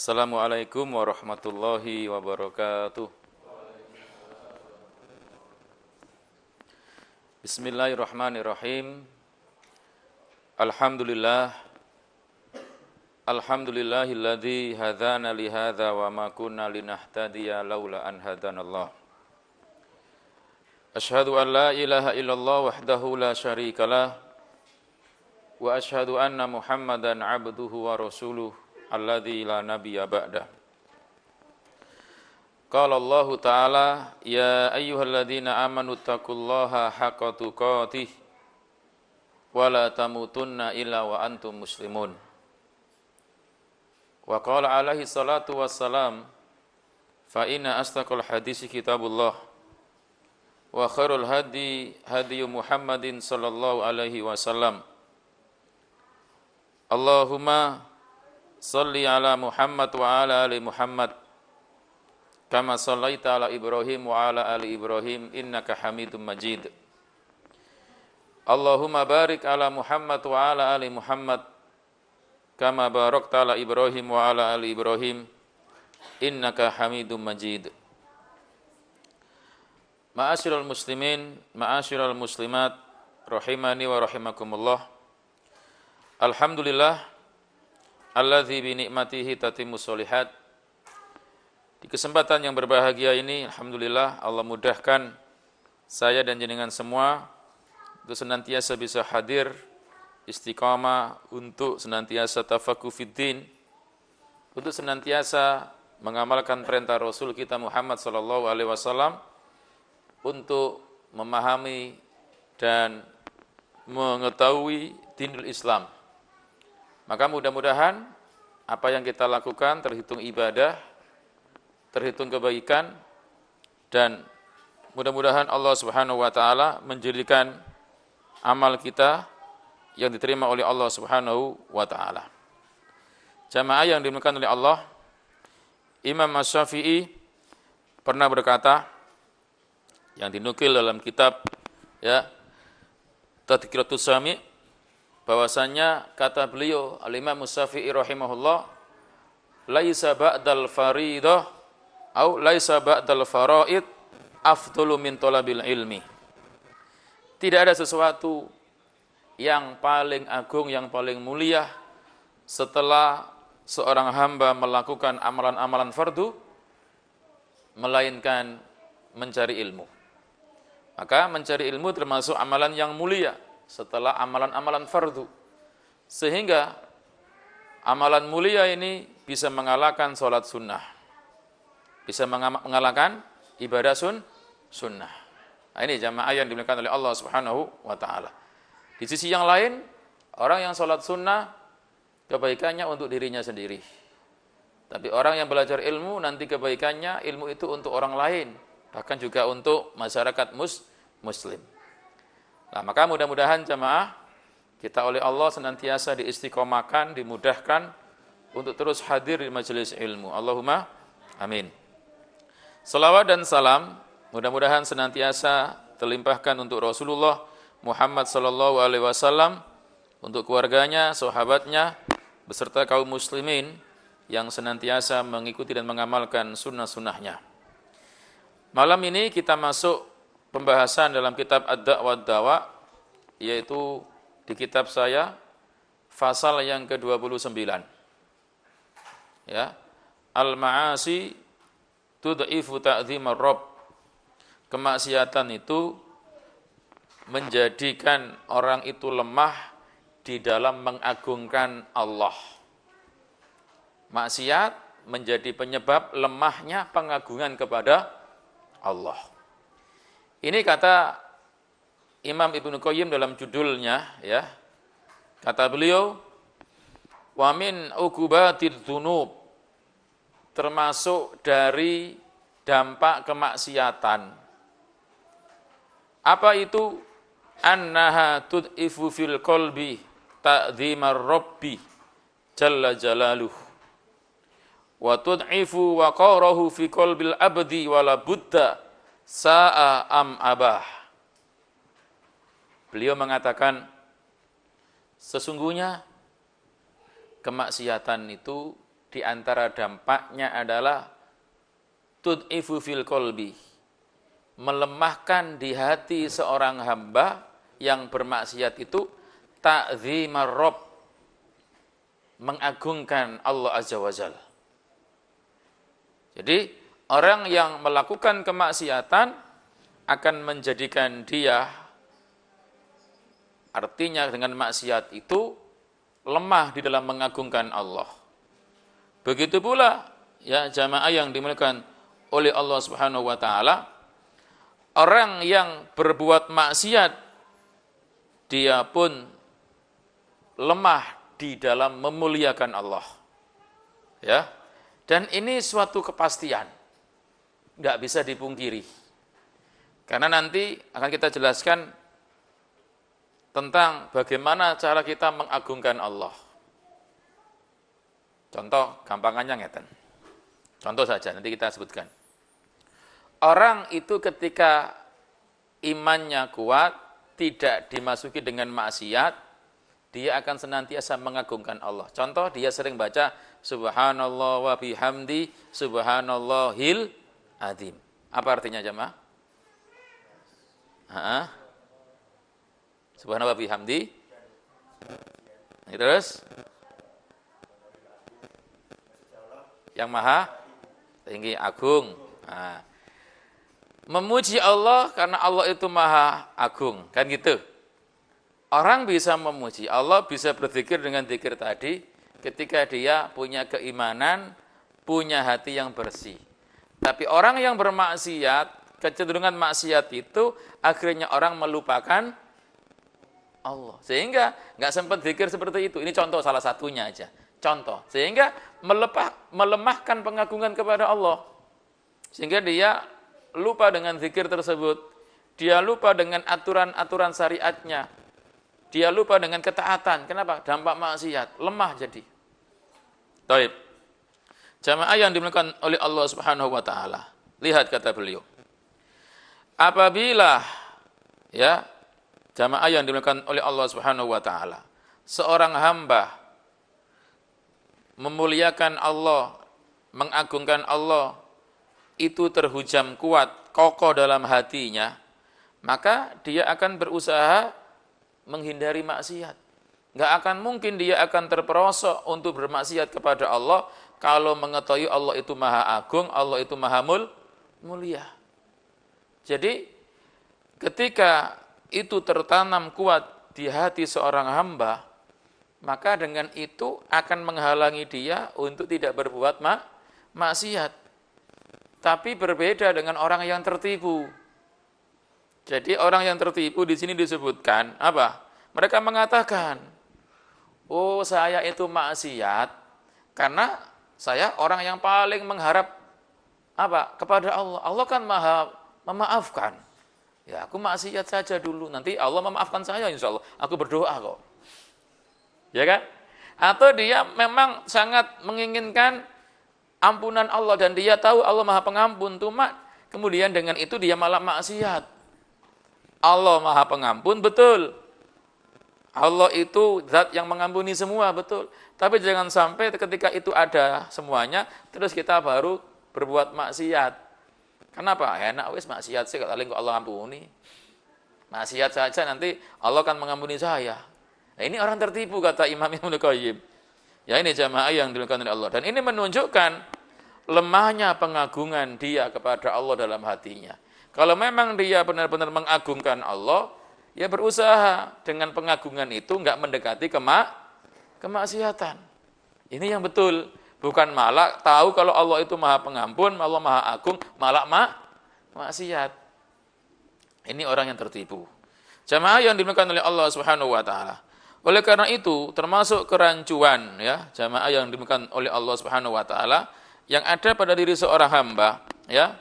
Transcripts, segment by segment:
Assalamualaikum warahmatullahi wabarakatuh. Bismillahirrahmanirrahim. Alhamdulillahilladzi hadana li hadza wa ma kunna linahtadiya laula an hadanallah. Asyhadu an la ilaha illallah wahdahu la syarikalah wa asyhadu anna Muhammadan abduhu wa rasuluh alladzi la nabiyya ba'dah. Qala Allah Ta'ala ya ayyuhalladzina amanu taqullaha haqqa tuqatih wa la tamutunna illa wa antum muslimun. Wa qala alaihi salatu wassalam fa inna astaqal hadisi kitabullah wa khairul hadi hadi Muhammadin sallallahu alaihi wasallam. Allahumma salli ala Muhammad wa ala ali Muhammad kama sallaita ala Ibrahim wa ala ali Ibrahim innaka Hamidum Majid. Allahumma barik ala Muhammad wa ala ali Muhammad kama barakta ala Ibrahim wa ala ali Ibrahim innaka Hamidum Majid. Ma'asyiral muslimin, ma'asyiral muslimat, rahimani wa rahimakumullah. Alhamdulillah alladzi bi ni'matihi tatimmus sholihat. Di kesempatan yang berbahagia ini, alhamdulillah Allah mudahkan saya dan jenengan semua untuk senantiasa bisa hadir istiqamah, untuk senantiasa tafaqquh fiddin, untuk senantiasa mengamalkan perintah Rasul kita Muhammad sallallahu alaihi wasallam untuk memahami dan mengetahui dinul Islam. Maka mudah-mudahan apa yang kita lakukan terhitung ibadah, terhitung kebaikan, dan mudah-mudahan Allah Subhanahu wa taala menjadikan amal kita yang diterima oleh Allah Subhanahu wa taala. Jamaah yang dimuliakan oleh Allah, Imam Asy-Syafi'i pernah berkata yang dinukil dalam kitab Tadhkiratus Sami', bahwasanya kata beliau Al-Imam Asy-Syafi'i rahimahullah, laisa ba'dal fariidah au laisa ba'dal faraid afdalu min talabil ilmi. Tidak ada sesuatu yang paling agung, yang paling mulia setelah seorang hamba melakukan amalan-amalan fardu melainkan mencari ilmu. Maka mencari ilmu termasuk amalan yang mulia setelah amalan-amalan fardu. Sehingga amalan mulia ini bisa mengalahkan sholat sunnah, bisa mengalahkan ibadah sunnah. Nah, ini jamaah yang dimuliakan oleh Allah Subhanahu wa taala. Di sisi yang lain, orang yang sholat sunnah kebaikannya untuk dirinya sendiri. Tapi orang yang belajar ilmu nanti kebaikannya, ilmu itu untuk orang lain, bahkan juga untuk masyarakat muslim. Nah, maka mudah-mudahan jamaah kita oleh Allah senantiasa diistiqomahkan, dimudahkan untuk terus hadir di majelis ilmu. Allahumma amin. Salawat dan salam mudah-mudahan senantiasa terlimpahkan untuk Rasulullah Muhammad sallallahu alaihi wasallam, untuk keluarganya, sahabatnya, beserta kaum muslimin yang senantiasa mengikuti dan mengamalkan sunnah-sunnahnya. Malam ini kita masuk pembahasan dalam kitab Ad-Da'wah Dawa, yaitu di kitab saya pasal yang ke-29. Ya. Al-ma'asi tud'ifu ta'dhimar rabb. Kemaksiatan itu menjadikan orang itu lemah di dalam mengagungkan Allah. Maksiat menjadi penyebab lemahnya pengagungan kepada Allah. Ini kata Imam Ibnu Qayyim dalam judulnya, ya. Kata beliau, wa min uqubatidz dzunub, termasuk dari dampak kemaksiatan. Apa itu? Annaha tud'ifu fil qalbi ta'dhimar rabbi jalla jalaluh wa tud'ifu wa qarahu fi qalbil abdi wala budda sa'a am abah. Beliau mengatakan, sesungguhnya kemaksiatan itu di antara dampaknya adalah tud'ifu fil qalbi, melemahkan di hati seorang hamba yang bermaksiat itu ta'zimar Rabb, mengagungkan Allah Azza wa Jalla. Jadi orang yang melakukan kemaksiatan akan menjadikan dia, artinya dengan maksiat itu lemah di dalam mengagungkan Allah. Begitu pula ya jamaah yang dimuliakan oleh Allah Subhanahu wa taala, orang yang berbuat maksiat dia pun lemah di dalam memuliakan Allah. Ya. Dan ini suatu kepastian. Enggak bisa dipungkiri. Karena nanti akan kita jelaskan tentang bagaimana cara kita mengagungkan Allah. Contoh gampangannya ngeten. Contoh saja nanti kita sebutkan. Orang itu ketika imannya kuat, tidak dimasuki dengan maksiat, dia akan senantiasa mengagungkan Allah. Contoh dia sering baca subhanallah wa bihamdi subhanallahil azim. Apa artinya jemaah? Subhanallah wa bihamdi. Terus yang maha tinggi agung. Nah, memuji Allah karena Allah itu maha agung, kan gitu. Orang bisa memuji Allah, bisa berzikir dengan zikir tadi ketika dia punya keimanan, punya hati yang bersih. Tapi orang yang bermaksiat, kecenderungan maksiat itu akhirnya orang melupakan Allah. Sehingga nggak sempat zikir seperti itu. Ini contoh salah satunya aja. Contoh, sehingga melemahkan pengagungan kepada Allah. Sehingga dia lupa dengan zikir tersebut. Dia lupa dengan aturan-aturan syariatnya. Dia lupa dengan ketaatan. Kenapa? Dampak maksiat. Lemah jadi. Taib. Jamaah yang dimuliakan oleh Allah Subhanahu wa taala. Lihat kata beliau. Apabila ya jamaah yang dimuliakan oleh Allah Subhanahu wa taala, seorang hamba memuliakan Allah, mengagungkan Allah, itu terhujam kuat, kokoh dalam hatinya, maka dia akan berusaha menghindari maksiat. Nggak akan mungkin dia akan terperosok untuk bermaksiat kepada Allah kalau mengetahui Allah itu maha agung, Allah itu maha mulia. Jadi ketika itu tertanam kuat di hati seorang hamba, maka dengan itu akan menghalangi dia untuk tidak berbuat maksiat. Tapi berbeda dengan orang yang tertipu. Jadi orang yang tertipu di sini disebutkan apa? Mereka mengatakan, oh saya itu maksiat karena saya orang yang paling mengharap apa? Kepada Allah. Allah kan maha memaafkan. Ya aku maksiat saja dulu, nanti Allah memaafkan saya insya Allah. Aku berdoa kok. Ya kan? Atau dia memang sangat menginginkan ampunan Allah dan dia tahu Allah Maha Pengampun, cuma kemudian dengan itu dia malah maksiat. Allah Maha Pengampun, betul. Allah itu zat yang mengampuni semua, betul. Tapi jangan sampai ketika itu ada semuanya, terus kita baru berbuat maksiat. Kenapa? Enak wis maksiat sih, kalau Allah ampuni. Maksiat saja nanti Allah akan mengampuni saya. Nah, ini orang tertipu kata Imam Ibnu Qayyim. Ya ini jamaah yang dimuliakan oleh Allah. Dan ini menunjukkan lemahnya pengagungan dia kepada Allah dalam hatinya. Kalau memang dia benar-benar mengagungkan Allah, ya berusaha dengan pengagungan itu enggak mendekati kemaksiatan. Ini yang betul. Bukan malah tahu kalau Allah itu maha pengampun, Allah maha agung, malah maksiat. Ini orang yang tertipu. Jamaah yang dimuliakan oleh Allah Subhanahu wa taala. Oleh karena itu, termasuk kerancuan ya, jamaah yang dimuliakan oleh Allah Subhanahu wa taala yang ada pada diri seorang hamba, ya.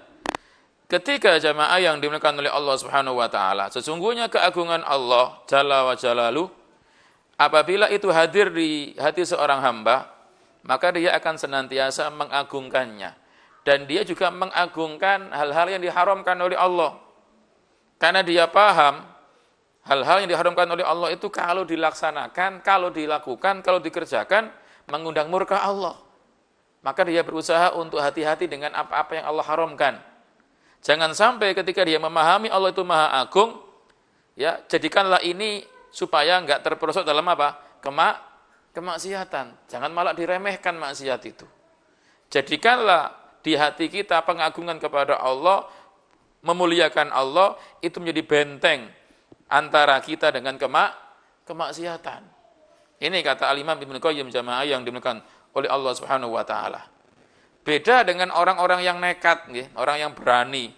Ketika jamaah yang dimuliakan oleh Allah Subhanahu wa taala, sesungguhnya keagungan Allah Jalla wa Jalaluh apabila itu hadir di hati seorang hamba, maka dia akan senantiasa mengagungkannya dan dia juga mengagungkan hal-hal yang diharamkan oleh Allah. Karena dia paham hal-hal yang diharamkan oleh Allah itu kalau dilaksanakan, kalau dilakukan, kalau dikerjakan, mengundang murka Allah. maka dia berusaha untuk hati-hati dengan apa-apa yang Allah haramkan. Jangan sampai ketika dia memahami Allah itu Maha Agung, ya, jadikanlah ini supaya enggak terperosok dalam apa? Kemaksiatan. Jangan malah diremehkan maksiat itu. Jadikanlah di hati kita pengagungan kepada Allah, memuliakan Allah, itu menjadi benteng antara kita dengan kemaksiatan. Ini kata Al-Imam Ibnu Qayyim jamaah yang dimuliakan oleh Allah Subhanahu wa taala. Beda dengan orang-orang yang nekat, orang yang berani.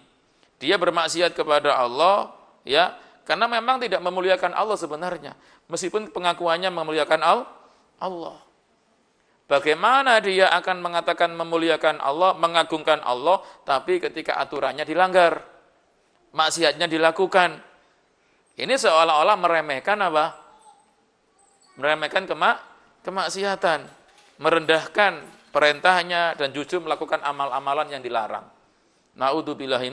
Dia bermaksiat kepada Allah, ya, karena memang tidak memuliakan Allah sebenarnya. Meskipun pengakuannya memuliakan Allah. Bagaimana dia akan mengatakan memuliakan Allah, mengagungkan Allah, tapi ketika aturannya dilanggar, maksiatnya dilakukan. Ini seolah-olah meremehkan apa? Meremehkan kemaksiatan, merendahkan perintahnya dan justru melakukan amal-amalan yang dilarang. Na'udzubillahi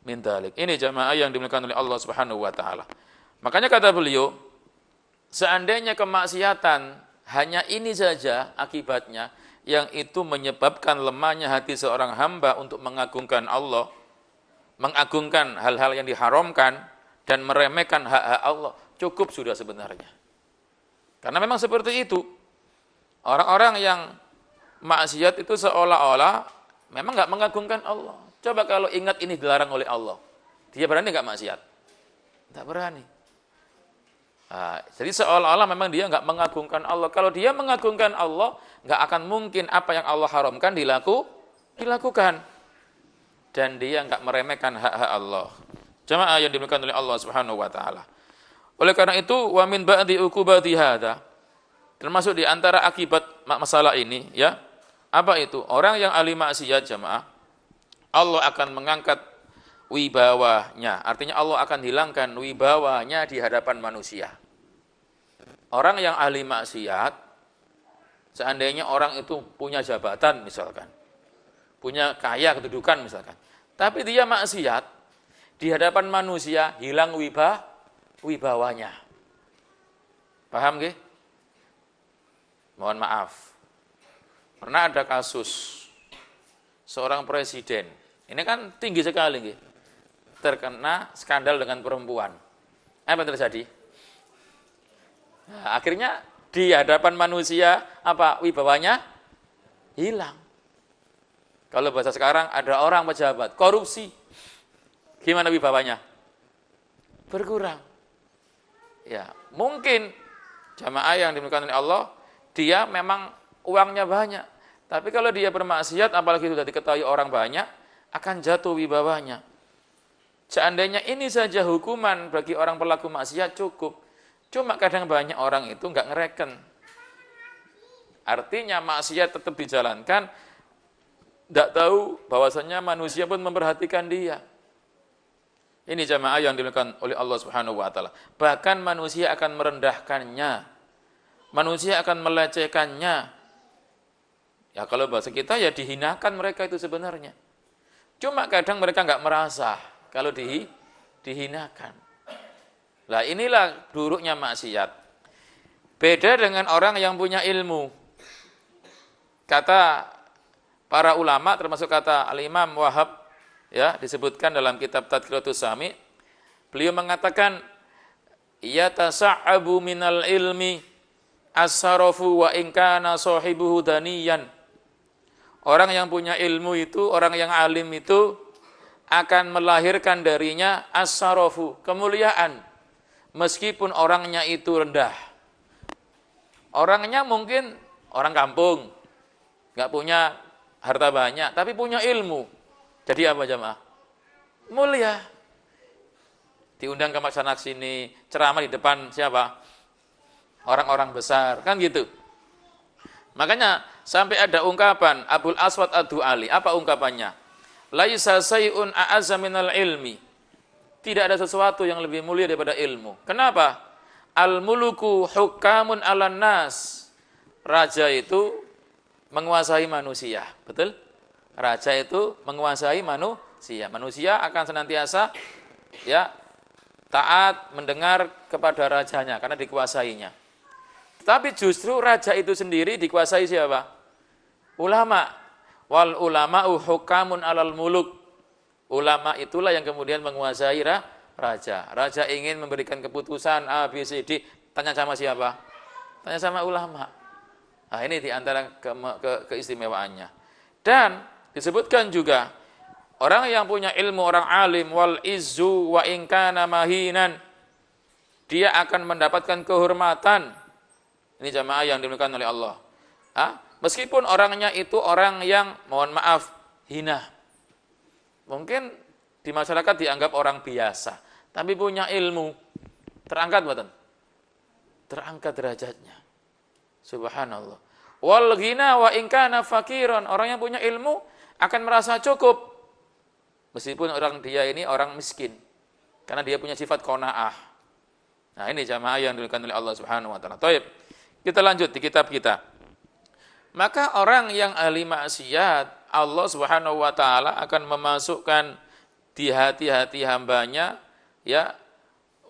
min dzalik. Ini jamaah yang dimuliakan oleh Allah Subhanahu wa taala. Makanya kata beliau, seandainya kemaksiatan hanya ini saja akibatnya, yang itu menyebabkan lemahnya hati seorang hamba untuk mengagungkan Allah, mengagungkan hal-hal yang diharamkan, dan meremehkan hak-hak Allah, cukup sudah sebenarnya. Karena memang seperti itu. Orang-orang yang maksiat itu seolah-olah memang nggak mengagungkan Allah. Coba kalau ingat ini dilarang oleh Allah, dia berani nggak maksiat? Tidak berani. Nah, jadi seolah-olah memang dia nggak mengagungkan Allah. Kalau dia mengagungkan Allah, nggak akan mungkin apa yang Allah haramkan dilakukan. Dan dia nggak meremehkan hak-hak Allah. Jamaah yang dimuliakan oleh Allah Subhanahu wa taala. Oleh karena itu, wa min ba'di uqubati hadza, termasuk di antara akibat masalah ini, ya. Apa itu? Orang yang ahli maksiat jamaah, Allah akan mengangkat wibawanya. Artinya Allah akan hilangkan wibawanya di hadapan manusia. Orang yang ahli maksiat, seandainya orang itu punya jabatan misalkan, punya kaya kedudukan misalkan, tapi dia maksiat, di hadapan manusia hilang wibawanya. Paham nggih? Mohon maaf. Pernah ada kasus seorang presiden. Ini kan tinggi sekali nggih. Terkena skandal dengan perempuan. Apa yang terjadi? Nah, akhirnya di hadapan manusia apa? Wibawanya hilang. Kalau bahasa sekarang ada orang pejabat korupsi. Gimana wibawanya? Berkurang. Ya, mungkin jamaah yang dimuliakan oleh Allah, dia memang uangnya banyak. Tapi kalau dia bermaksiat, apalagi sudah diketahui orang banyak, akan jatuh wibawanya. Seandainya ini saja hukuman bagi orang pelaku maksiat cukup. Cuma kadang banyak orang itu nggak ngereken. Artinya maksiat tetap dijalankan, tidak tahu bahwasanya manusia pun memperhatikan dia. Ini jamaah yang dilakukan oleh Allah Subhanahu wa taala. Bahkan manusia akan merendahkannya. Manusia akan melecehkannya. Ya kalau bahasa kita ya dihinakan mereka itu sebenarnya. Cuma kadang mereka nggak merasa kalau dihinakan. Lah inilah buruknya maksiat. Beda dengan orang yang punya ilmu. Kata para ulama termasuk kata Al-Imam Wahab, ya, disebutkan dalam kitab Tadhkiratus Sami, beliau mengatakan yatasa'abu minal ilmi as-sarafu wa in kana sahibuhu daniyan. Orang yang punya ilmu itu, orang yang alim itu akan melahirkan darinya as-sarafu, kemuliaan, meskipun orangnya itu rendah. Orangnya mungkin orang kampung, nggak punya harta banyak, tapi punya ilmu. Jadi apa jamaah? Mulia. Diundang ke masyarakat sini, ceramah di depan siapa? Orang-orang besar, kan gitu. Makanya sampai ada ungkapan Abul Aswad Ad-Du'ali. Apa ungkapannya? Laisa say'un a'azza minal ilmi. Tidak ada sesuatu yang lebih mulia daripada ilmu. Kenapa? Al-muluku hukamun 'alan nas. Raja itu menguasai manusia. Betul? Raja itu menguasai manusia. Manusia akan senantiasa ya taat mendengar kepada rajanya karena dikuasainya. Tapi justru raja itu sendiri dikuasai siapa? Ulama. Wal ulama'u hukamun 'alal muluk. Ulama itulah yang kemudian menguasai raja. Raja ingin memberikan keputusan A, B, C, D, tanya sama siapa? Tanya sama ulama. Nah, ini diantara keistimewaannya. Dan disebutkan juga orang yang punya ilmu, orang alim, wal izzu wa in kana mahinan, dia akan mendapatkan kehormatan. Ini jamaah yang dimuliakan oleh Allah. Meskipun orangnya itu orang yang, mohon maaf, hina. Mungkin di masyarakat dianggap orang biasa, tapi punya ilmu. Terangkat buatan? Terangkat derajatnya. Subhanallah. Wal ghina wa in kana fakiran, orang yang punya ilmu akan merasa cukup. Meskipun orang dia ini orang miskin. Karena dia punya sifat qanaah. Nah, ini jamaah yang dimuliakan oleh Allah Subhanahu wa taala. Baik. Kita lanjut di kitab kita. Maka orang yang ahli maksiat, Allah Subhanahu wa taala akan memasukkan di hati-hati hambanya, ya,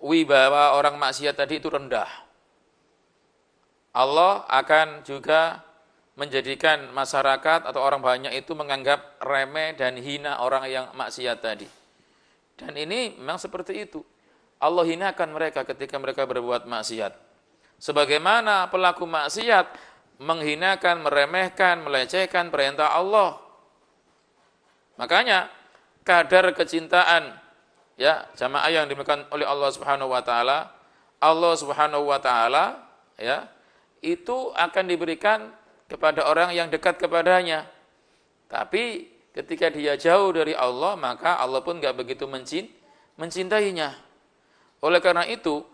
wibawa orang maksiat tadi itu rendah. Allah akan juga menjadikan masyarakat atau orang banyak itu menganggap remeh dan hina orang yang maksiat tadi. Dan ini memang seperti itu. Allah hinakan mereka ketika mereka berbuat maksiat. Sebagaimana pelaku maksiat menghinakan, meremehkan, melecehkan perintah Allah. Makanya kadar kecintaan, ya, jamaah yang dimuliakan oleh Allah Subhanahu wa taala, Allah Subhanahu wa taala, ya, itu akan diberikan kepada orang yang dekat kepadanya. Tapi ketika dia jauh dari Allah, maka Allah pun enggak begitu mencintainya. Oleh karena itu,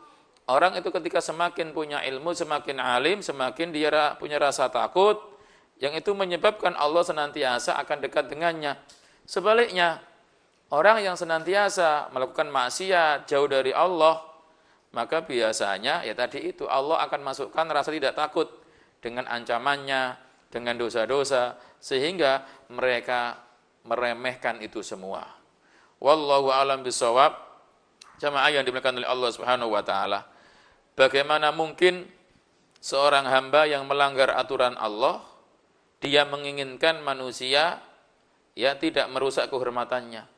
orang itu ketika semakin punya ilmu, semakin alim, semakin dia punya rasa takut, yang itu menyebabkan Allah senantiasa akan dekat dengannya. Sebaliknya, orang yang senantiasa melakukan maksiat, jauh dari Allah, maka biasanya, ya tadi itu, Allah akan masukkan rasa tidak takut dengan ancamannya, dengan dosa-dosa, sehingga mereka meremehkan itu semua. Wallahu a'lam bishawab. Jamaah yang dimuliakan oleh Allah Subhanahu wa taala. Bagaimana mungkin seorang hamba yang melanggar aturan Allah, dia menginginkan manusia ya tidak merusak kehormatannya.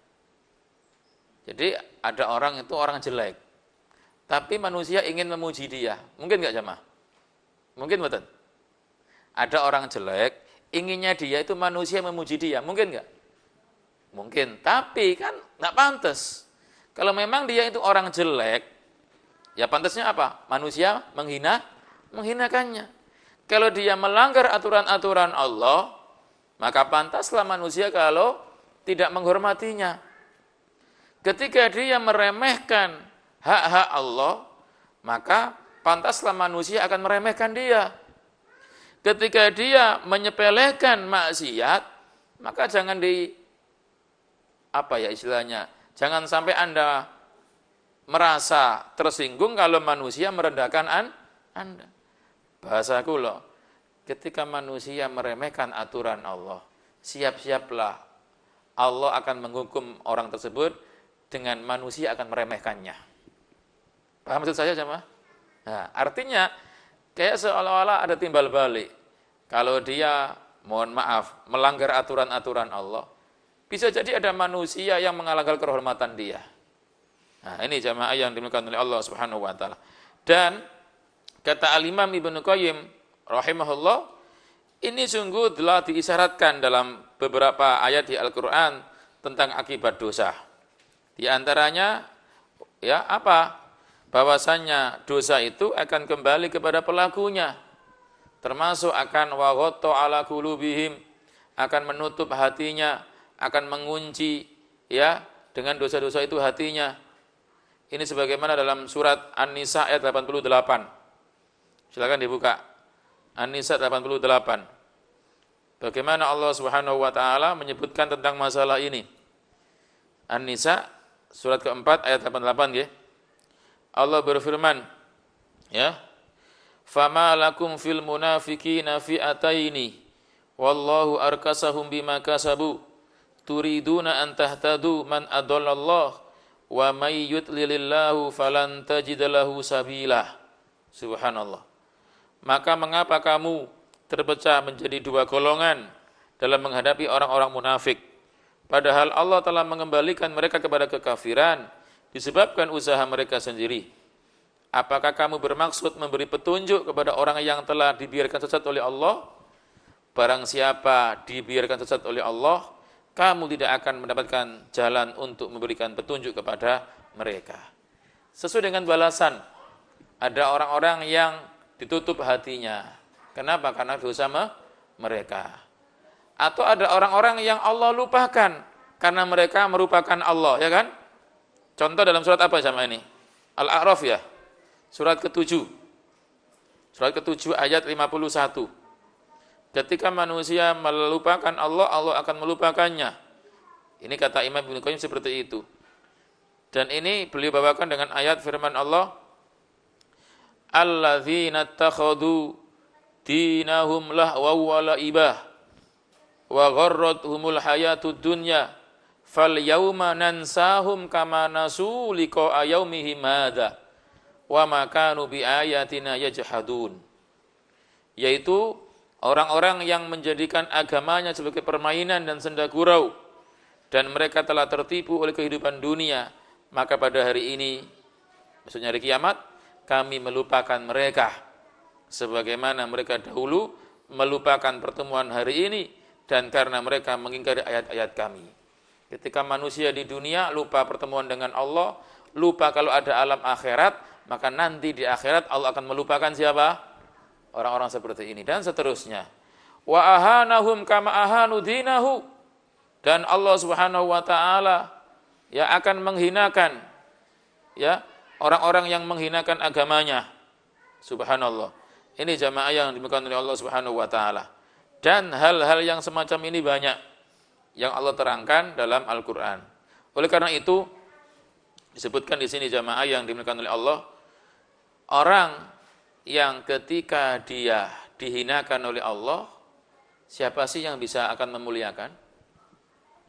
Jadi ada orang itu orang jelek, tapi manusia ingin memuji dia. Mungkin enggak jamaah? Mungkin betul? Ada orang jelek, inginnya dia itu manusia memuji dia. Mungkin enggak? Mungkin, tapi kan enggak pantas. Kalau memang dia itu orang jelek, ya pantasnya apa? Manusia menghinakannya. Kalau dia melanggar aturan-aturan Allah, maka pantaslah manusia kalau tidak menghormatinya. Ketika dia meremehkan hak-hak Allah, maka pantaslah manusia akan meremehkan dia. Ketika dia menyepelekan maksiat, maka jangan jangan sampai Anda merasa tersinggung kalau manusia merendahkan Anda. Bahasaku loh, ketika manusia meremehkan aturan Allah, siap-siaplah Allah akan menghukum orang tersebut dengan manusia akan meremehkannya. Paham maksud saya jemaah? Nah, artinya kayak seolah-olah ada timbal balik. Kalau dia, mohon maaf, melanggar aturan-aturan Allah, bisa jadi ada manusia yang mengalahkan kehormatan dia. Nah, ini jamaah yang dimuliakan oleh Allah Subhanahu wa taala. Dan kata Al-Imam Ibnu Qayyim rahimahullah, ini sungguh telah diisyaratkan dalam beberapa ayat di Al-Qur'an tentang akibat dosa. Di antaranya ya apa? Bahwasannya dosa itu akan kembali kepada pelakunya. Termasuk akan waghatta ala qulubihim, akan menutup hatinya, akan mengunci ya dengan dosa-dosa itu hatinya. Ini sebagaimana dalam surat An-Nisa ayat 88. Silakan dibuka. An-Nisa 88. Bagaimana Allah Subhanahu wa taala menyebutkan tentang masalah ini. An-Nisa surat keempat ayat 88 nggih. Allah berfirman, ya. Fama lakum fil munafiqina fi'ataini wallahu arkasahum bima kasabu turiduna an tahtadu man adallallah wa may yudlilillahu falan tajid lahu sabila. Subhanallah. Maka mengapa kamu terpecah menjadi dua golongan dalam menghadapi orang-orang munafik. Padahal Allah telah mengembalikan mereka kepada kekafiran disebabkan usaha mereka sendiri. Apakah kamu bermaksud memberi petunjuk kepada orang yang telah dibiarkan sesat oleh Allah? Barang siapa dibiarkan sesat oleh Allah, kamu tidak akan mendapatkan jalan untuk memberikan petunjuk kepada mereka. Sesuai dengan balasan, ada orang-orang yang ditutup hatinya. Kenapa? Karena dosa mereka. Atau ada orang-orang yang Allah lupakan karena mereka merupakan Allah, ya kan? Contoh dalam surat apa sama ini? Al-A'raf ya. Surat ke-7. Surat ke-7 ayat 51. Ketika manusia melupakan Allah, Allah akan melupakannya. Ini kata Imam Ibnu Qayyim seperti itu. Dan ini beliau bawakan dengan ayat firman Allah, alladzina takhadhu dinahum lahwa wa la'ibah wa gharrathumul hayatud dunya fal yauma nansahum kama nasu liqa'a yaumihim hadza wa ma kanu bi ayatina yajhadun. Yaitu orang-orang yang menjadikan agamanya sebagai permainan dan senda gurau, dan mereka telah tertipu oleh kehidupan dunia, maka pada hari ini, maksudnya hari kiamat, kami melupakan mereka, sebagaimana mereka dahulu melupakan pertemuan hari ini, dan karena mereka mengingkari ayat-ayat kami. Ketika manusia di dunia lupa pertemuan dengan Allah, lupa kalau ada alam akhirat, maka nanti di akhirat Allah akan melupakan siapa? Orang-orang seperti ini dan seterusnya. Wa ahanahum kama ahanu dinahu, dan Allah Subhanahu wa taala ya akan menghinakan ya orang-orang yang menghinakan agamanya. Subhanallah. Ini jamaah yang dimuliakan oleh Allah Subhanahu wa taala. Dan hal-hal yang semacam ini banyak yang Allah terangkan dalam Al-Qur'an. Oleh karena itu disebutkan di sini jamaah yang dimuliakan oleh Allah, orang yang ketika dia dihinakan oleh Allah, siapa sih yang bisa akan memuliakan?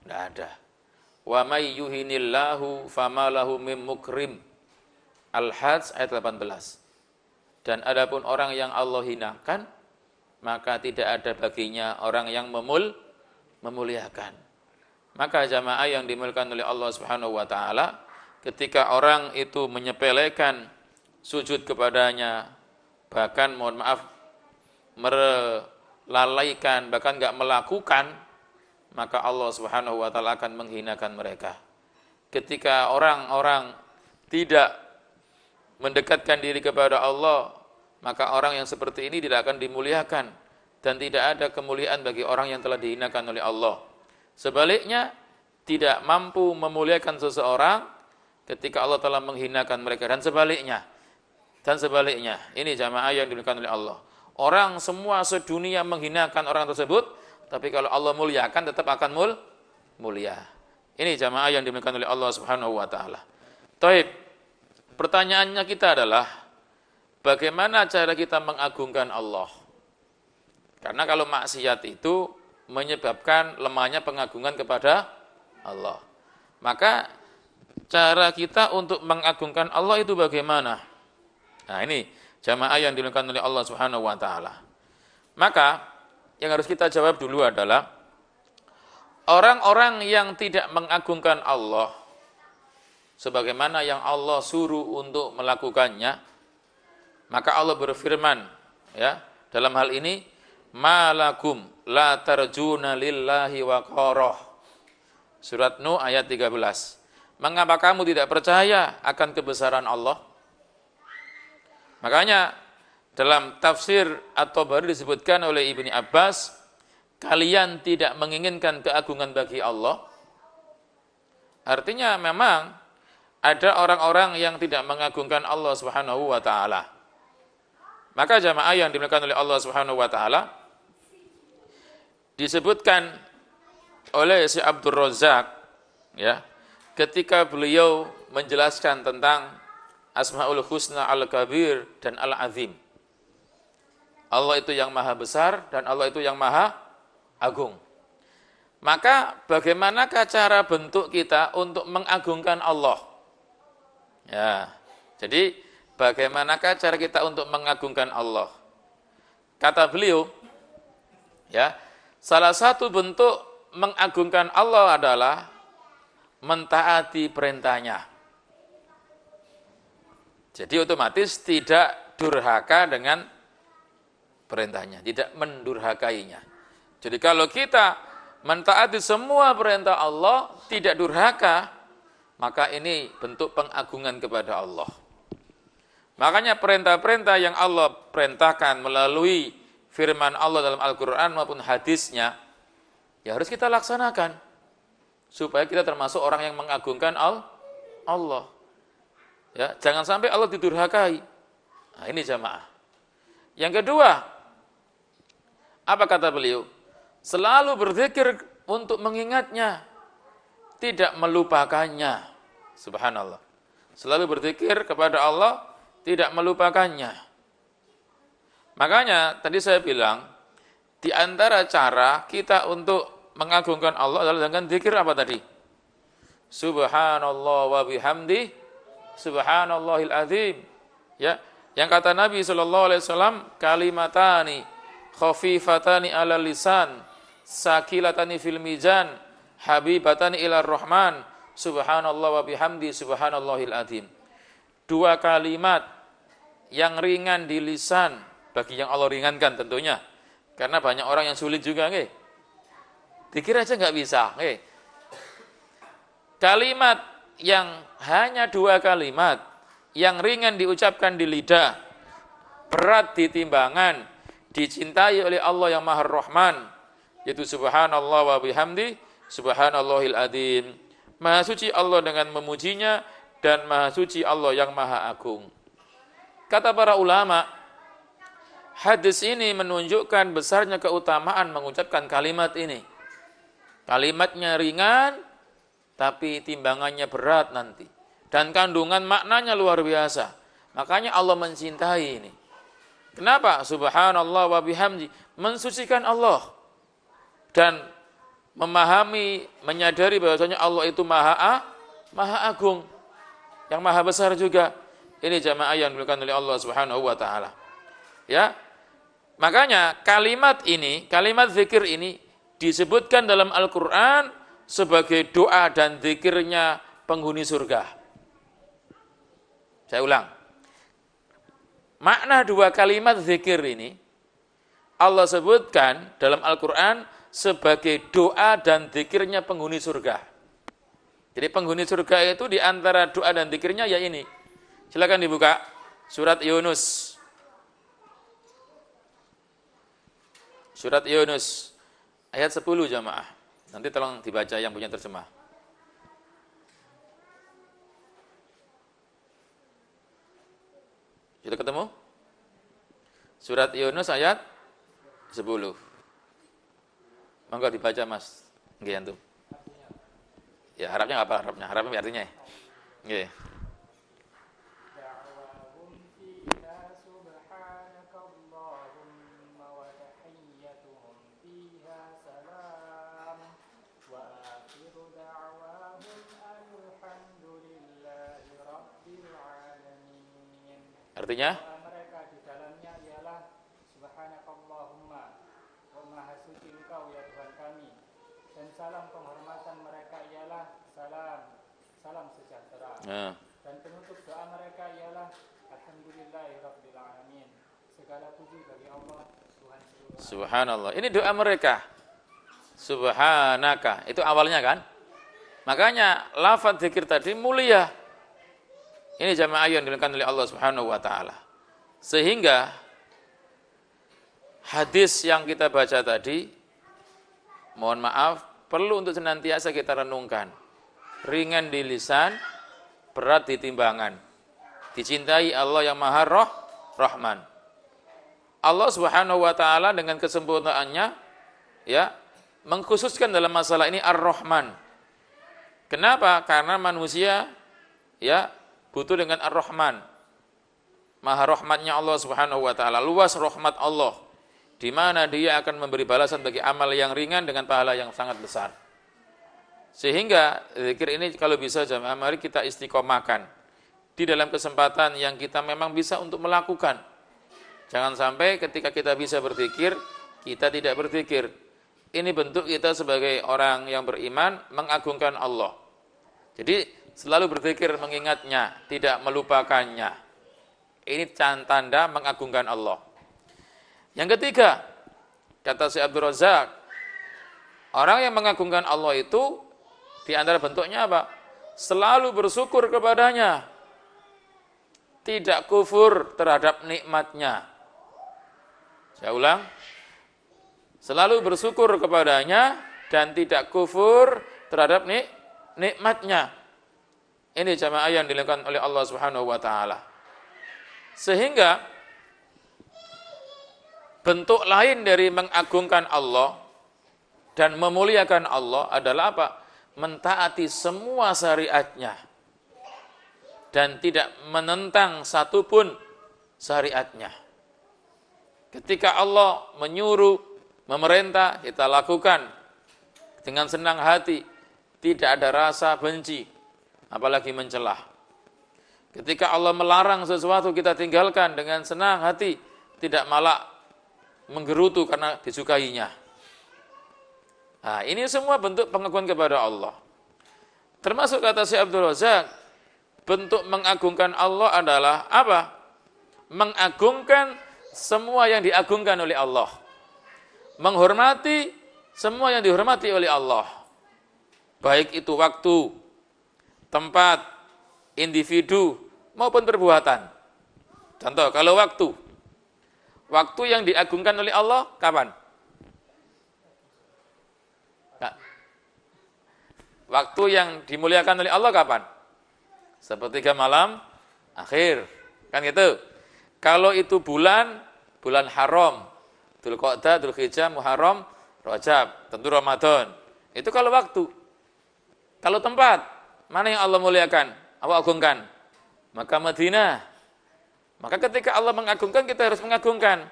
Tidak ada. Wa may yuhinillahu famalahu mim mukrim. Al-Hajj ayat 18. Dan adapun orang yang Allah hinakan, maka tidak ada baginya orang yang memuliakan. Maka jamaah yang dimuliakan oleh Allah Subhanahu wa taala, ketika orang itu menyepelekan sujud kepadanya, bahkan mohon maaf melalaikan, bahkan enggak melakukan, maka Allah Subhanahu wa taala akan menghinakan mereka. Ketika orang-orang tidak mendekatkan diri kepada Allah, maka orang yang seperti ini tidak akan dimuliakan, dan tidak ada kemuliaan bagi orang yang telah dihinakan oleh Allah. Sebaliknya, tidak mampu memuliakan seseorang ketika Allah telah menghinakan mereka, dan sebaliknya. Dan sebaliknya, ini jamaah yang dimuliakan oleh Allah. Orang semua sedunia menghinakan orang tersebut, tapi kalau Allah muliakan tetap akan mulia. Ini jamaah yang dimuliakan oleh Allah Subhanahu wa taala. Taib. Pertanyaannya kita adalah, bagaimana cara kita mengagungkan Allah? Karena kalau maksiat itu menyebabkan lemahnya pengagungan kepada Allah. Maka cara kita untuk mengagungkan Allah itu bagaimana? Nah, ini jamaah yang dimuliakan oleh Allah Subhanahu wa taala. Maka yang harus kita jawab dulu adalah, orang-orang yang tidak mengagungkan Allah sebagaimana yang Allah suruh untuk melakukannya, maka Allah berfirman ya dalam hal ini, malakum la tarjuna lillahi waqarah. Surat Nuh ayat 13. Mengapa kamu tidak percaya akan kebesaran Allah? Makanya dalam tafsir At-Tabari disebutkan oleh Ibnu Abbas, kalian tidak menginginkan keagungan bagi Allah. Artinya memang ada orang-orang yang tidak mengagungkan Allah Subhanahu wa taala. Maka jamaah yang dimuliakan oleh Allah Subhanahu wa taala, disebutkan oleh Syekh Abdul Razak ya, ketika beliau menjelaskan tentang Asmaul Husna Al-Kabir dan Al-Azim. Allah itu yang maha besar dan Allah itu yang maha agung. Maka bagaimanakah cara bentuk kita untuk mengagungkan Allah? Ya, jadi bagaimanakah cara kita untuk mengagungkan Allah? Kata beliau, ya, Salah satu bentuk mengagungkan Allah adalah mentaati perintahnya. Jadi otomatis tidak durhaka dengan perintahnya, tidak mendurhakainya. Jadi kalau kita mentaati semua perintah Allah, tidak durhaka, maka ini bentuk pengagungan kepada Allah. Makanya perintah-perintah yang Allah perintahkan melalui firman Allah dalam Al-Quran maupun hadisnya, ya harus kita laksanakan, supaya kita termasuk orang yang mengagungkan Allah. Ya, jangan sampai Allah didurhakai. Nah, ini jamaah. Yang kedua, apa kata beliau? Selalu berzikir untuk mengingatnya, tidak melupakannya. Subhanallah. Selalu berzikir kepada Allah, tidak melupakannya. Makanya tadi saya bilang, di antara cara kita untuk mengagungkan Allah adalah dengan zikir apa tadi? Subhanallah wa bihamdi, subhanallahil azim. Ya, yang kata Nabi SAW, kalimatani khafifatani ala lisan, sakilatani fil mizan, habibatani ila rahman, subhanallah wa bihamdi, subhanallahil azim. Dua kalimat yang ringan di lisan, bagi yang Allah ringankan tentunya. Karena banyak orang yang sulit juga, nggih. Dikira aja nggak bisa, nggih. Kalimat yang hanya dua kalimat, yang ringan diucapkan di lidah, berat di timbangan, dicintai oleh Allah yang Maha Rahman, yaitu subhanallah wa bihamdi, subhanallahil azim. Maha suci Allah dengan memujinya, dan maha suci Allah yang Maha Agung. Kata para ulama, hadis ini menunjukkan besarnya keutamaan mengucapkan kalimat ini. Kalimatnya ringan, tapi timbangannya berat nanti. Dan kandungan maknanya luar biasa. Makanya Allah mencintai ini. Kenapa? Subhanallah wa bihamdi. Mensucikan Allah. Dan memahami, menyadari bahwasanya Allah itu maha agung. Yang maha besar juga. Ini jamaah yang dimuliakan oleh Allah Subhanahu wa taala. Ya. Makanya kalimat ini, kalimat zikir ini disebutkan dalam Al-Qur'an sebagai doa dan zikirnya penghuni surga. Saya ulang. Makna dua kalimat zikir ini Allah sebutkan dalam Al-Qur'an sebagai doa dan zikirnya penghuni surga. Jadi penghuni surga itu di antara doa dan zikirnya ya ini. Silakan dibuka surat Yunus. Surat Yunus ayat 10 jamaah. Nanti tolong dibaca yang punya terjemah. Sudah ketemu? Surat Yunus ayat 10. Monggo dibaca Mas. Nggih antum. Ya, harapnya apa harapnya? Harapnya artinya ya. Nggih. Artinya? Mereka di dalamnya ialah subhanakallahumma wa maha suci engkau ya Tuhan kami, dan salam penghormatan mereka ialah salam sejahtera. Dan penutup doa mereka ialah alhamdulillahi rabbil alamin, segala puji bagi Allah Tuhan seluruh. Subhanallah. Ini doa mereka. Subhanaka. Itu awalnya kan? Makanya lafaz zikir tadi mulia. Ini jamaah yang dimuliakan oleh Allah Subhanahu wa taala. Sehingga hadis yang kita baca tadi, mohon maaf, perlu untuk senantiasa kita renungkan. Ringan di lisan, berat di timbangan. Dicintai Allah yang Maha Rahman. Allah Subhanahu wa taala dengan kesempurnaannya ya, mengkhususkan dalam masalah ini Ar-Rahman. Kenapa? Karena manusia ya butuh dengan Ar-Rahman. Maha rahmatnya Allah Subhanahu wa taala, luas rahmat Allah, di mana Dia akan memberi balasan bagi amal yang ringan dengan pahala yang sangat besar. Sehingga zikir ini kalau bisa jamaah mari kita istiqomahkan di dalam kesempatan yang kita memang bisa untuk melakukan. Jangan sampai ketika kita bisa berzikir, kita tidak berzikir. ini bentuk kita sebagai orang yang beriman mengagungkan Allah. Jadi selalu berzikir mengingatnya, tidak melupakannya. Ini tanda mengagungkan Allah. Yang ketiga, kata Syekh Abdul Razak, orang yang mengagungkan Allah itu di antara bentuknya apa? Selalu bersyukur kepadanya, tidak kufur terhadap nikmatnya. Saya ulang, selalu bersyukur kepadanya dan tidak kufur terhadap nikmatnya. Ini jamaah yang dilakukan oleh Allah Subhanahu wa taala. Sehingga bentuk lain dari mengagungkan Allah dan memuliakan Allah adalah apa? Mentaati semua syariatnya dan tidak menentang satupun syariatnya. Ketika Allah menyuruh, memerintah, kita lakukan dengan senang hati, tidak ada rasa benci, apalagi mencelah. Ketika Allah melarang sesuatu, kita tinggalkan dengan senang hati, tidak malah menggerutu karena disukainya. Nah, ini semua bentuk pengakuan kepada Allah. Termasuk kata Syekh Abdul Razak, bentuk mengagungkan Allah adalah apa? Mengagungkan semua yang diagungkan oleh Allah. Menghormati semua yang dihormati oleh Allah. Baik itu waktu, tempat, individu, maupun perbuatan. Contoh, kalau waktu yang diagungkan oleh Allah, kapan? Waktu yang dimuliakan oleh Allah kapan? Sepertiga malam akhir, kan gitu. Kalau itu bulan haram, Dzulqa'dah, Dzulhijjah, Muharram, Rajab, tentu Ramadan. Itu kalau waktu. Kalau tempat, mana yang Allah muliakan, Allah agungkan? Maka Madinah. Maka ketika Allah mengagungkan, kita harus mengagungkan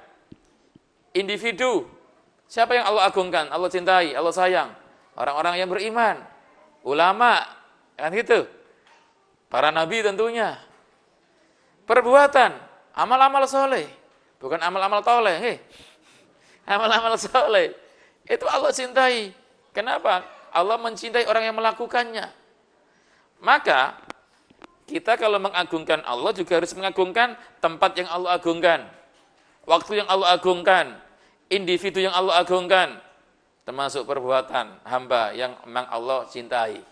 individu. Siapa yang Allah agungkan? Allah cintai, Allah sayang. Orang-orang yang beriman, ulama, kan gitu. Para nabi tentunya. Perbuatan, amal-amal soleh, bukan amal-amal toleh. Amal-amal soleh itu Allah cintai. Kenapa? Allah mencintai orang yang melakukannya. Maka kita kalau mengagungkan Allah juga harus mengagungkan tempat yang Allah agungkan, waktu yang Allah agungkan, individu yang Allah agungkan, termasuk perbuatan hamba yang memang Allah cintai.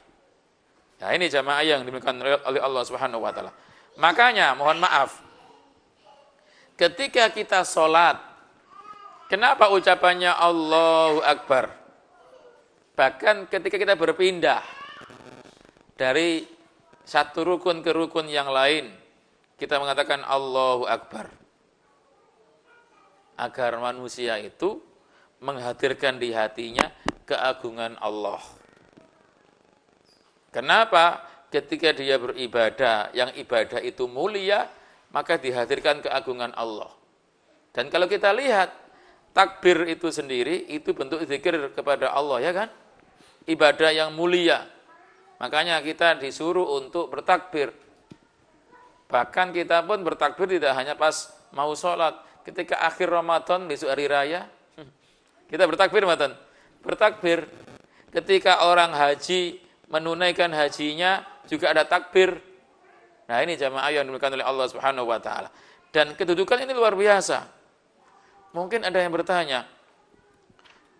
Nah, ini jamaah yang dimuliakan oleh Allah Subhanahu wa taala. Makanya mohon maaf, ketika kita sholat, kenapa ucapannya Allahu Akbar? Bahkan ketika kita berpindah dari satu rukun ke rukun yang lain, kita mengatakan Allahu Akbar. Agar manusia itu menghadirkan di hatinya keagungan Allah. Kenapa? Ketika dia beribadah, yang ibadah itu mulia, maka dihadirkan keagungan Allah. Dan kalau kita lihat, takbir itu sendiri, itu bentuk zikir kepada Allah, ya kan? Ibadah yang mulia. Makanya kita disuruh untuk bertakbir. Bahkan kita pun bertakbir tidak hanya pas mau sholat. Ketika akhir Ramadan, besok hari raya, kita bertakbir, Matan. Bertakbir. Ketika orang haji menunaikan hajinya, juga ada takbir. Nah, ini jamaah yang dimuliakan oleh Allah Subhanahu wa taala. Dan kedudukan ini luar biasa. Mungkin ada yang bertanya,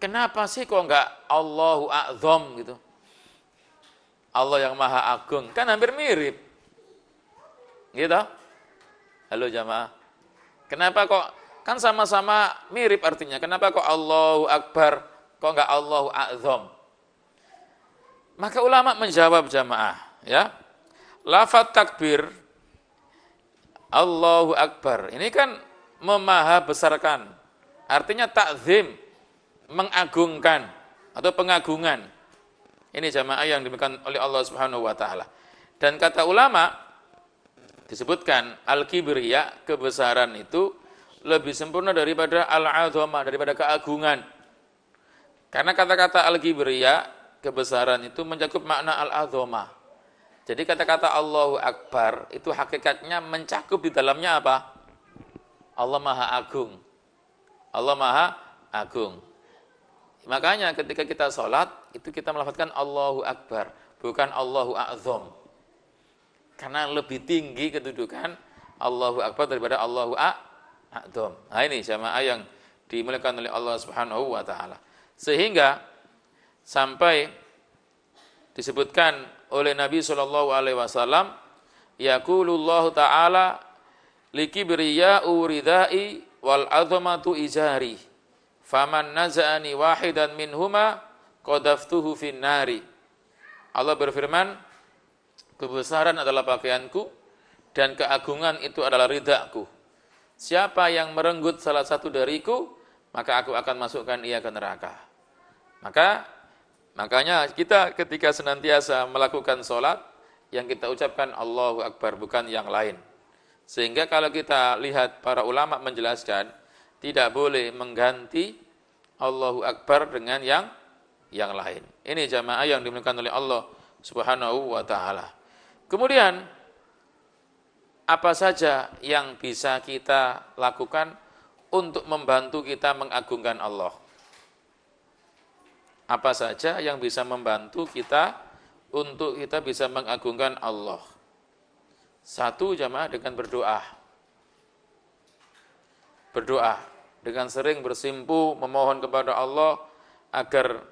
kenapa sih kok enggak Allahu A'zam gitu? Allah yang Maha Agung, kan hampir mirip. Gitu? Halo jamaah. Kenapa kok, kan sama-sama mirip artinya. Kenapa kok Allahu Akbar, kok enggak Allahu A'zam? Maka ulama menjawab jamaah, ya. Lafaz takbir Allahu Akbar ini kan memaha besarkan, artinya takzim, mengagungkan atau pengagungan. Ini jamaah yang dimuliakan oleh Allah Subhanahu wa taala. Dan kata ulama disebutkan al-kibriya, kebesaran itu lebih sempurna daripada al-'azamah, daripada keagungan. Karena kata-kata al-kibriya, kebesaran itu mencakup makna al-'azamah. Jadi kata-kata Allahu Akbar itu hakikatnya mencakup di dalamnya apa? Allah Maha Agung. Allah Maha Agung. Makanya ketika kita sholat, itu kita melafazkan Allahu Akbar, bukan Allahu A'zam. Karena lebih tinggi kedudukan Allahu Akbar daripada Allahu A'zam. Nah ini jamaah yang dimuliakan oleh Allah Subhanahu wa taala. Sehingga sampai disebutkan oleh Nabi sallallahu alaihi wasallam, yaqulullahu taala likibriya'u ridai wal 'azamatu izari. Faman naza'ani wahidan minhuma qadaftuhu fin nari. Allah berfirman, kebesaran adalah pakaianku dan keagungan itu adalah ridhaku. Siapa yang merenggut salah satu dariku, maka aku akan masukkan ia ke neraka. Makanya kita ketika senantiasa melakukan sholat, yang kita ucapkan Allahu Akbar, bukan yang lain. Sehingga kalau kita lihat para ulama menjelaskan, tidak boleh mengganti Allahu Akbar dengan yang lain. Ini jamaah yang dimuliakan oleh Allah Subhanahu wa taala. Kemudian apa saja yang bisa kita lakukan untuk membantu kita mengagungkan Allah? Apa saja yang bisa membantu kita untuk kita bisa mengagungkan Allah? Satu, jamaah, dengan berdoa. Berdoa dengan sering bersimpu memohon kepada Allah agar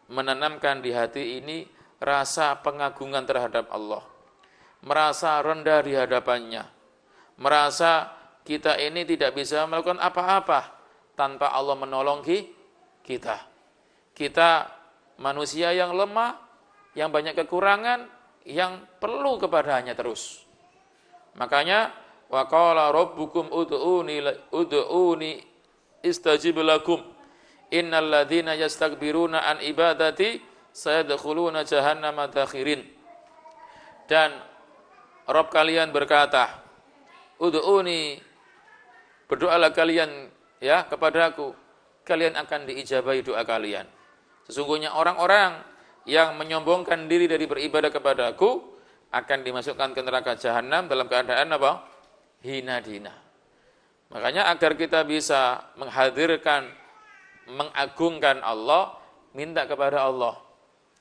menanamkan di hati ini rasa pengagungan terhadap Allah, merasa rendah di hadapannya, merasa kita ini tidak bisa melakukan apa-apa tanpa Allah menolong kita. Kita manusia yang lemah, yang banyak kekurangan, yang perlu kepadanya terus. Makanya wa qala rabbukum ud'uni istajib lakum innal ladzina yastakbiruna an ibadati sayadkhuluna jahannama dakhirin. Dan Rabb kalian berkata, ud'uni, berdoalah kalian ya kepadaku, kalian akan diijabahi doa kalian. Sesungguhnya orang-orang yang menyombongkan diri dari beribadah kepadaku akan dimasukkan ke neraka jahanam dalam keadaan apa? Hina dina. Makanya agar kita bisa menghadirkan, mengagungkan Allah, minta kepada Allah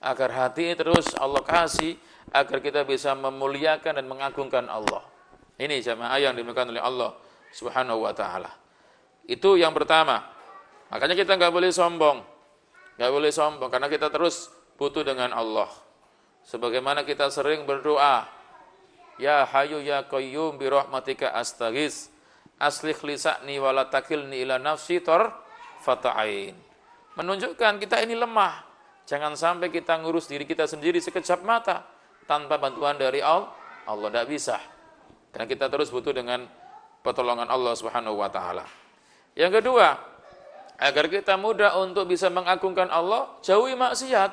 agar hati terus Allah kasih, agar kita bisa memuliakan dan mengagungkan Allah. Ini jamaah yang dimuliakan oleh Allah Subhanahu wa taala. Itu yang pertama. Makanya kita enggak boleh sombong. Enggak boleh sombong karena kita terus butuh dengan Allah. Sebagaimana kita sering berdoa, ya Hayyu ya Qayyum bi rahmatika astaghits, aslih lisani wa la takilni ila nafsi fata'ain. Menunjukkan kita ini lemah. Jangan sampai kita ngurus diri kita sendiri sekejap mata tanpa bantuan dari Allah. Tidak bisa. Karena kita terus butuh dengan pertolongan Allah Subhanahu wa taala. Yang kedua, agar kita mudah untuk bisa mengagungkan Allah, jauhi maksiat.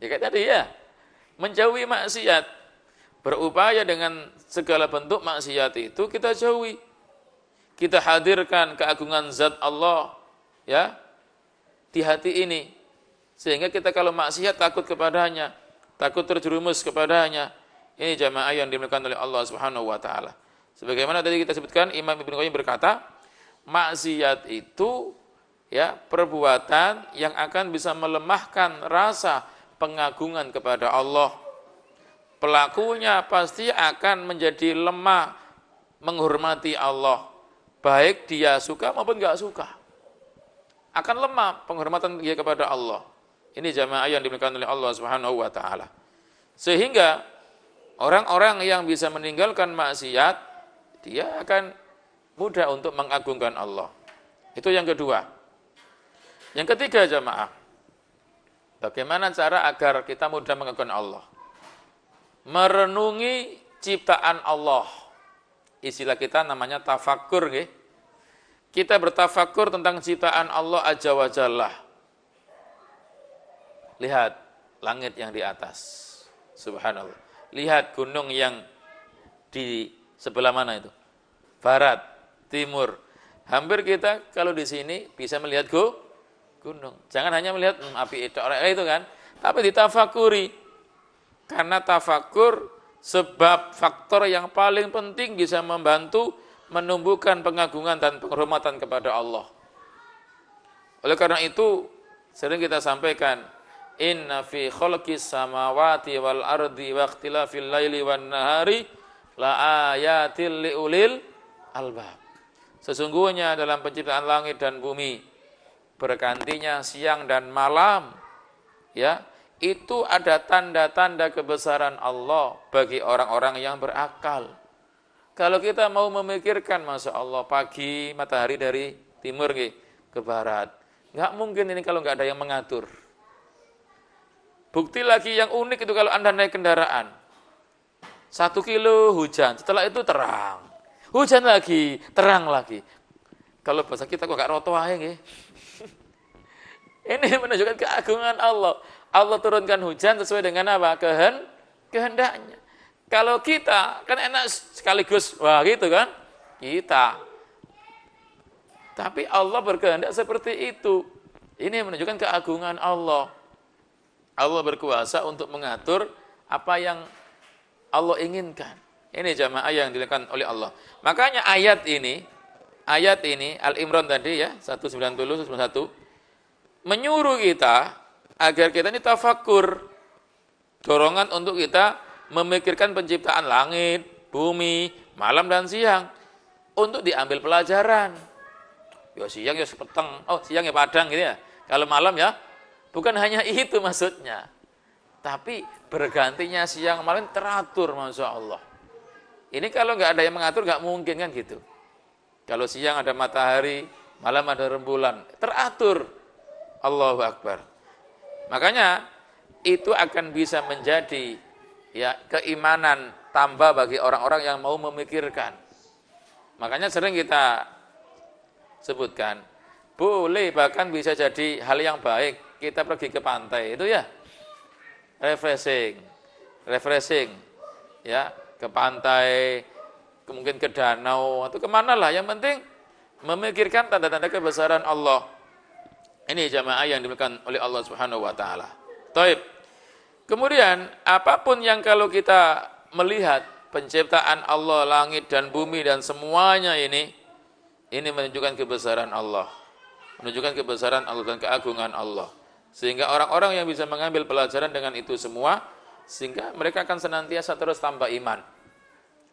Ya kayak tadi ya. Menjauhi maksiat. Berupaya dengan segala bentuk maksiat itu kita jauhi. Kita hadirkan keagungan zat Allah ya di hati ini. Sehingga kita kalau maksiat takut kepadanya, takut terjerumus kepadanya. Ini jamaah yang dimuliakan oleh Allah Subhanahu wa taala. Sebagaimana tadi kita sebutkan, Imam Ibnu Qayyim berkata, maksiat itu ya perbuatan yang akan bisa melemahkan rasa pengagungan kepada Allah. Pelakunya pasti akan menjadi lemah menghormati Allah, baik dia suka maupun enggak suka. Akan lemah penghormatan dia kepada Allah. Ini jamaah yang dimuliakan oleh Allah Subhanahu wa taala. Sehingga orang-orang yang bisa meninggalkan maksiat, dia akan mudah untuk mengagungkan Allah. Itu yang kedua. Yang ketiga jamaah, bagaimana cara agar kita mudah mengagungkan Allah? Merenungi ciptaan Allah. Istilah kita namanya tafakkur. Kita bertafakur tentang ciptaan Allah Azza wa Jalla. Lihat langit yang di atas. Subhanallah. Lihat gunung yang di sebelah mana itu? Barat, timur. Hampir kita kalau di sini bisa melihat gunung. Jangan hanya melihat api itu kan, tapi ditafakuri. Karena tafakur sebab faktor yang paling penting bisa membantu menumbuhkan pengagungan dan penghormatan kepada Allah. Oleh karena itu, Sering kita sampaikan, inna fi khalqis samawati wal ardi wa ikhtilafil laili wan nahari la ayatil liulil albab. Sesungguhnya dalam penciptaan langit dan bumi, bergantinya siang dan malam, ya, itu ada tanda-tanda kebesaran Allah bagi orang-orang yang berakal. Kalau kita mau memikirkan, Masya Allah, pagi matahari dari timur ke barat, nggak mungkin ini kalau nggak ada yang mengatur. Bukti lagi yang unik itu kalau Anda naik kendaraan, 1 kilo hujan, setelah itu terang, hujan lagi, terang lagi. Kalau bahasa kita kok nggak roto aja nggih. Ini menunjukkan keagungan Allah. Allah turunkan hujan sesuai dengan apa? Kehendaknya. Kalau kita, kan enak sekaligus, wah gitu kan? Kita. Tapi Allah berkehendak seperti itu. Ini menunjukkan keagungan Allah. Allah berkuasa untuk mengatur apa yang Allah inginkan. Ini jamaah yang dilakukan oleh Allah. Makanya ayat ini Al-Imran tadi ya, 190, 191, menyuruh kita agar kita ini tafakur, dorongan untuk kita memikirkan penciptaan langit, bumi, malam dan siang, untuk diambil pelajaran. Ya siang ya peteng, siang ya padang gitu ya. Kalau malam ya, bukan hanya itu maksudnya. Tapi bergantinya siang malam teratur, Masya Allah. Ini kalau nggak ada yang mengatur nggak mungkin kan gitu. Kalau siang ada matahari, malam ada rembulan, teratur. Allahu Akbar. Makanya itu akan bisa menjadi ya keimanan tambah bagi orang-orang yang mau memikirkan. Makanya sering kita sebutkan, boleh bahkan bisa jadi hal yang baik kita pergi ke pantai itu ya, refreshing ya, ke pantai, mungkin ke danau atau kemana lah, yang penting memikirkan tanda-tanda kebesaran Allah. Ini jamaah yang dimuliakan oleh Allah Subhanahu wa taala. Taib. Kemudian apapun yang kalau kita melihat penciptaan Allah, langit dan bumi dan semuanya ini menunjukkan kebesaran Allah. Menunjukkan kebesaran Allah dan keagungan Allah. Sehingga orang-orang yang bisa mengambil pelajaran dengan itu semua, sehingga mereka akan senantiasa terus tambah iman.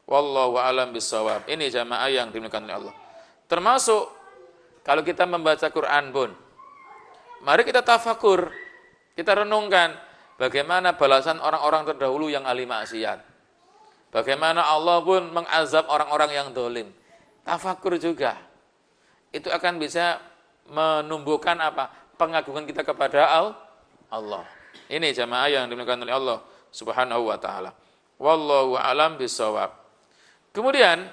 Wallahu a'lam bissawab. Ini jamaah yang dimuliakan oleh Allah. Termasuk kalau kita membaca Quran pun, mari kita tafakur, kita renungkan bagaimana balasan orang-orang terdahulu yang ahli maksiat. Bagaimana Allah pun mengazab orang-orang yang dolim. Tafakur juga. Itu akan bisa menumbuhkan apa? Pengagungan kita kepada Allah. Ini jamaah yang dimuliakan oleh Allah Subhanahu wa taala. Wallahu a'lam bissawab. Kemudian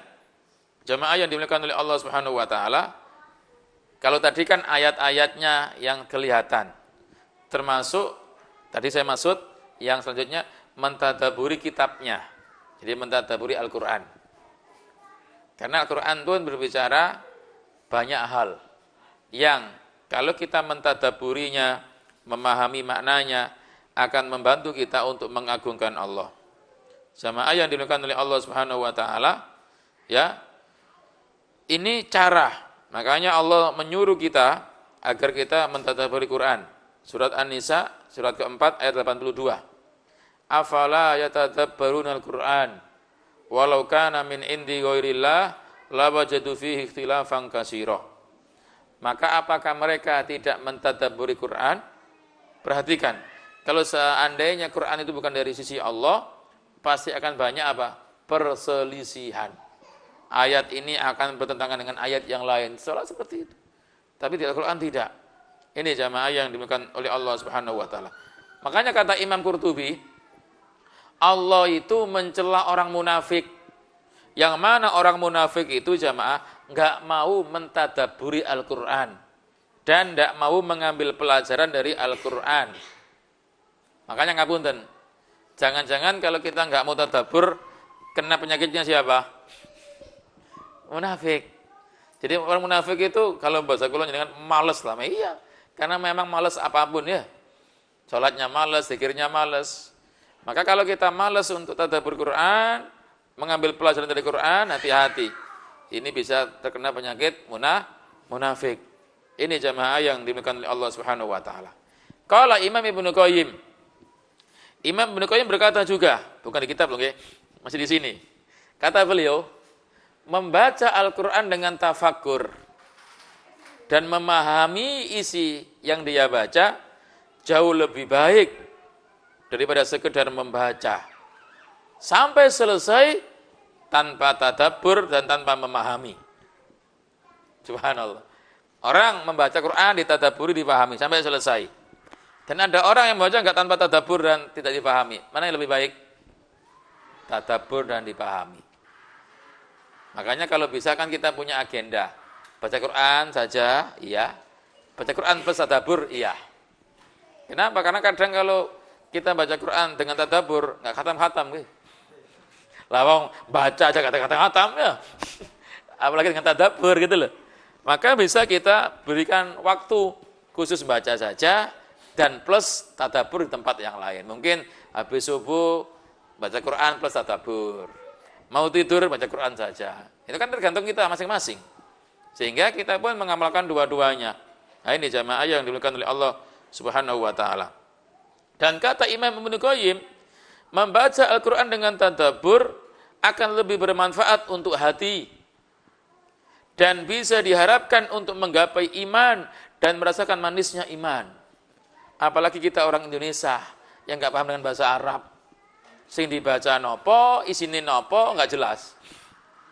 jamaah yang dimuliakan oleh Allah Subhanahu wa taala, kalau tadi kan ayat-ayatnya yang kelihatan, termasuk tadi saya maksud yang selanjutnya mentadaburi kitabnya. Jadi mentadaburi Al-Quran. Karena Al-Quran pun berbicara banyak hal yang kalau kita mentadaburinya, memahami maknanya, akan membantu kita untuk mengagungkan Allah. Jamaah yang dimuliakan oleh Allah Subhanahu wa taala, ya. Ini cara. Makanya Allah menyuruh kita agar kita mentadaburi Quran. Surat An-Nisa, surat keempat, ayat 82. Afala yatadabbaruna al-Quran walau kana min indi ghairillah lawajadu fihi ikhtilafan katsira. Maka apakah mereka tidak mentadabburi Quran? Perhatikan, kalau seandainya Quran itu bukan dari sisi Allah, pasti akan banyak apa? Perselisihan. Ayat ini akan bertentangan dengan ayat yang lain. Seolah seperti itu. Tapi di Al-Quran tidak. Ini jamaah yang dimuliakan oleh Allah Subhanahu wa taala. Makanya kata Imam Qurtubi, Allah itu mencela orang munafik. Yang mana orang munafik itu jamaah enggak mau mentadabburi Al-Quran dan enggak mau mengambil pelajaran dari Al-Quran. Makanya ngapunten, jangan-jangan kalau kita enggak mau tadabbur, kena penyakitnya siapa? Munafik. Jadi orang munafik itu kalau bahasa kula dengan males lah. Iya, karena memang males apapun ya. Salatnya males, zikirnya males. Maka kalau kita males untuk tadabbur Quran, mengambil pelajaran dari Quran, hati-hati. Ini bisa terkena penyakit munafik. Ini jamaah yang dimuliakan oleh Allah Subhanahu wa taala. Qala Imam Ibnu Qayyim. Imam Ibnu Qayyim berkata juga, bukan di kitab loh, masih di sini. Kata beliau, membaca Al-Quran dengan tafakkur dan memahami isi yang dia baca jauh lebih baik daripada sekedar membaca sampai selesai tanpa tadabbur dan tanpa memahami. Subhanallah. Orang membaca Quran ditadabburi, dipahami sampai selesai. Dan ada orang yang membaca enggak tanpa tadabbur dan tidak dipahami. Mana yang lebih baik? Tadabbur dan dipahami. Makanya kalau bisa kan kita punya agenda. Baca Quran saja, iya. Baca Quran plus tadabbur, iya. Kenapa? Karena kadang kalau kita baca Quran dengan tadabbur, enggak khatam-khatam. Lawang baca aja kata-kata khatam ya. Apalagi dengan tadabbur gitu loh. Maka bisa kita berikan waktu khusus baca saja dan plus tadabbur di tempat yang lain. Mungkin habis subuh baca Quran plus tadabbur. Mau tidur baca Quran saja. Itu kan tergantung kita masing-masing. Sehingga kita pun mengamalkan dua-duanya. Nah ini jamaah yang dimuliakan oleh Allah Subhanahu wa taala. Dan kata Imam Ibnu Qayyim, membaca Al-Quran dengan tadabbur akan lebih bermanfaat untuk hati dan bisa diharapkan untuk menggapai iman dan merasakan manisnya iman. Apalagi kita orang Indonesia yang enggak paham dengan bahasa Arab. Sing dibaca nopo, isine nopo, enggak jelas.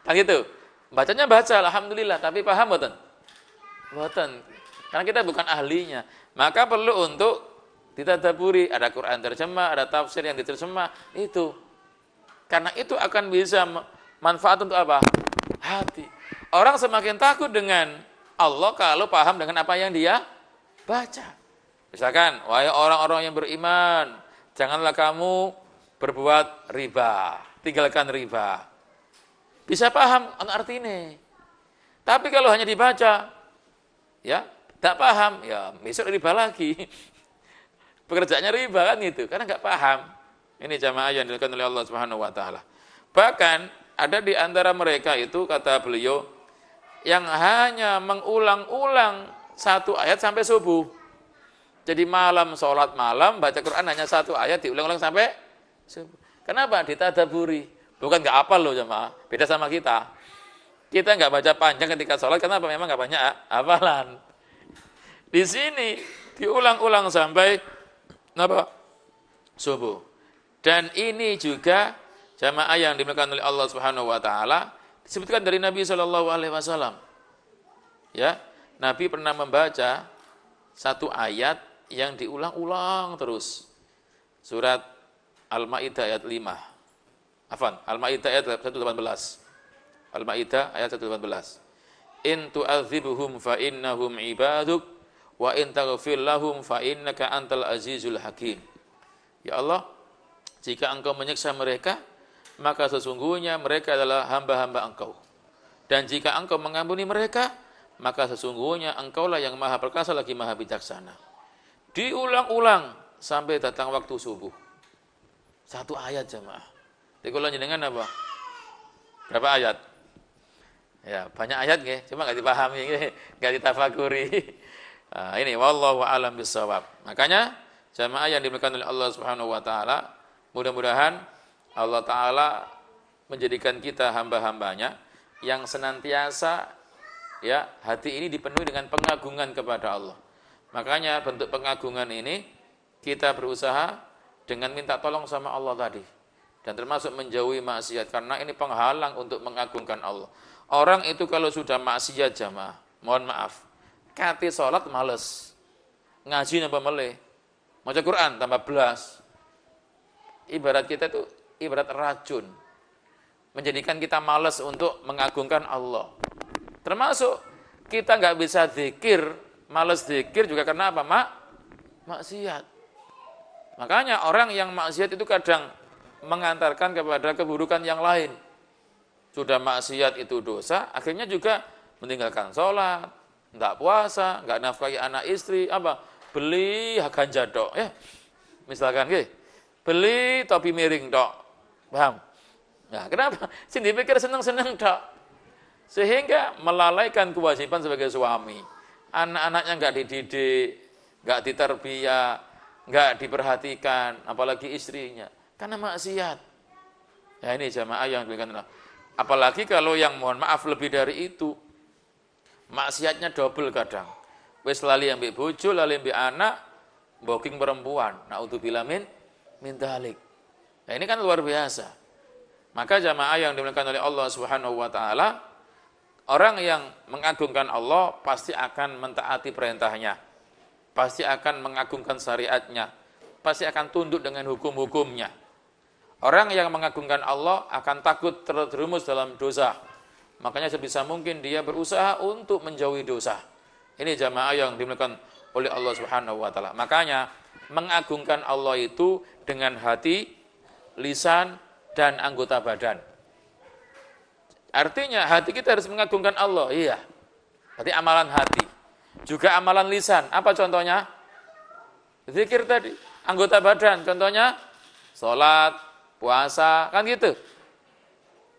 Kan gitu. Bacanya baca, alhamdulillah, tapi paham mboten? Mboten. Karena kita bukan ahlinya. Maka perlu untuk ditadaburi, ada Quran terjemah, ada tafsir yang diterjemah, itu. Karena itu akan bisa manfaat untuk apa? Hati. Orang semakin takut dengan Allah kalau paham dengan apa yang dia baca. Misalkan, wahai orang-orang yang beriman, janganlah kamu berbuat riba, tinggalkan riba. Bisa paham artinya. Tapi kalau hanya dibaca, ya, tak paham, ya besok riba lagi. Pekerjaannya riba kan gitu, karena enggak paham. Ini jamaah yang dilakukan oleh Allah Subhanahu wa taala. Bahkan ada di antara mereka itu, kata beliau, yang hanya mengulang-ulang satu ayat sampai subuh. Jadi malam, sholat malam, baca Quran hanya satu ayat, diulang-ulang sampai subuh. Kenapa? Ditadaburi. Bukan nggak hafal loh jemaah, beda sama kita. Kita nggak baca panjang ketika sholat, kenapa? Memang nggak banyak hafalan. Di sini diulang-ulang sampai apa? Subuh. Dan ini juga jamaah yang dimuliakan oleh Allah Subhanahu wa taala, disebutkan dari Nabi Shallallahu alaihi wasallam. Ya, Nabi pernah membaca satu ayat yang diulang-ulang terus. Surat Al-Maidah ayat 5. Al-Maidah ayat 118. Al-Maidah ayat 118. In tu'adzibuhum fa innahum ibaduk wa in taghfir lahum fa innaka antal azizul hakim. Ya Allah, jika engkau menyiksa mereka, maka sesungguhnya mereka adalah hamba-hamba engkau. Dan jika engkau mengampuni mereka, maka sesungguhnya engkaulah yang maha perkasa lagi maha bijaksana. Diulang-ulang sampai datang waktu subuh. Satu ayat jemaah. Dikulangi dengan apa? Berapa ayat? Ya, banyak ayat nggih, cuma enggak dipahami nggih, enggak ditafakuri. Nah, ini wallahu a'lam bissawab. Makanya jemaah yang dimuliakan oleh Allah Subhanahu wa taala, mudah-mudahan Allah taala menjadikan kita hamba-hambanya yang senantiasa ya hati ini dipenuhi dengan pengagungan kepada Allah. Makanya bentuk pengagungan ini kita berusaha dengan minta tolong sama Allah tadi. Dan termasuk menjauhi maksiat, karena ini penghalang untuk mengagungkan Allah. Orang itu kalau sudah maksiat jamaah, mohon maaf, kate sholat males, ngaji nambah meleh, maca Quran tambah belas. Ibarat kita itu ibarat racun, menjadikan kita males untuk mengagungkan Allah. Termasuk kita nggak bisa zikir, males zikir juga karena apa? Maksiat. Makanya orang yang maksiat itu kadang mengantarkan kepada keburukan yang lain. Sudah maksiat itu dosa, akhirnya juga meninggalkan sholat, enggak puasa, enggak nafkahi anak istri, apa? Beli ganja dok, ya. Misalkan beli topi miring dok. Paham? Nah, kenapa? Sini pikir seneng-seneng dok. Sehingga melalaikan kewajiban sebagai suami. Anak-anaknya enggak dididik, nggak ditarbiyah, nggak diperhatikan, apalagi istrinya, karena maksiat. Ya ini jamaah yang diberikan Allah. Apalagi kalau yang mohon maaf lebih dari itu, maksiatnya double kadang. Wes lali ambek bojo, lali ambek anak, booking perempuan. Naudzubillah min dzalik. Nah, ini kan luar biasa. Maka jamaah yang dimuliakan oleh Allah Subhanahu wa taala, orang yang mengagungkan Allah pasti akan mentaati perintahnya. Pasti akan mengagungkan syariatnya. Pasti akan tunduk dengan hukum-hukumnya. Orang yang mengagungkan Allah akan takut terjerumus dalam dosa. Makanya sebisa mungkin dia berusaha untuk menjauhi dosa. Ini jamaah yang dimuliakan oleh Allah Subhanahu wa taala. Makanya mengagungkan Allah itu dengan hati, lisan, dan anggota badan. Artinya hati kita harus mengagungkan Allah. Iya. Berarti amalan hati. Juga amalan lisan. Apa contohnya? Zikir tadi. Anggota badan. Contohnya sholat, puasa, kan gitu.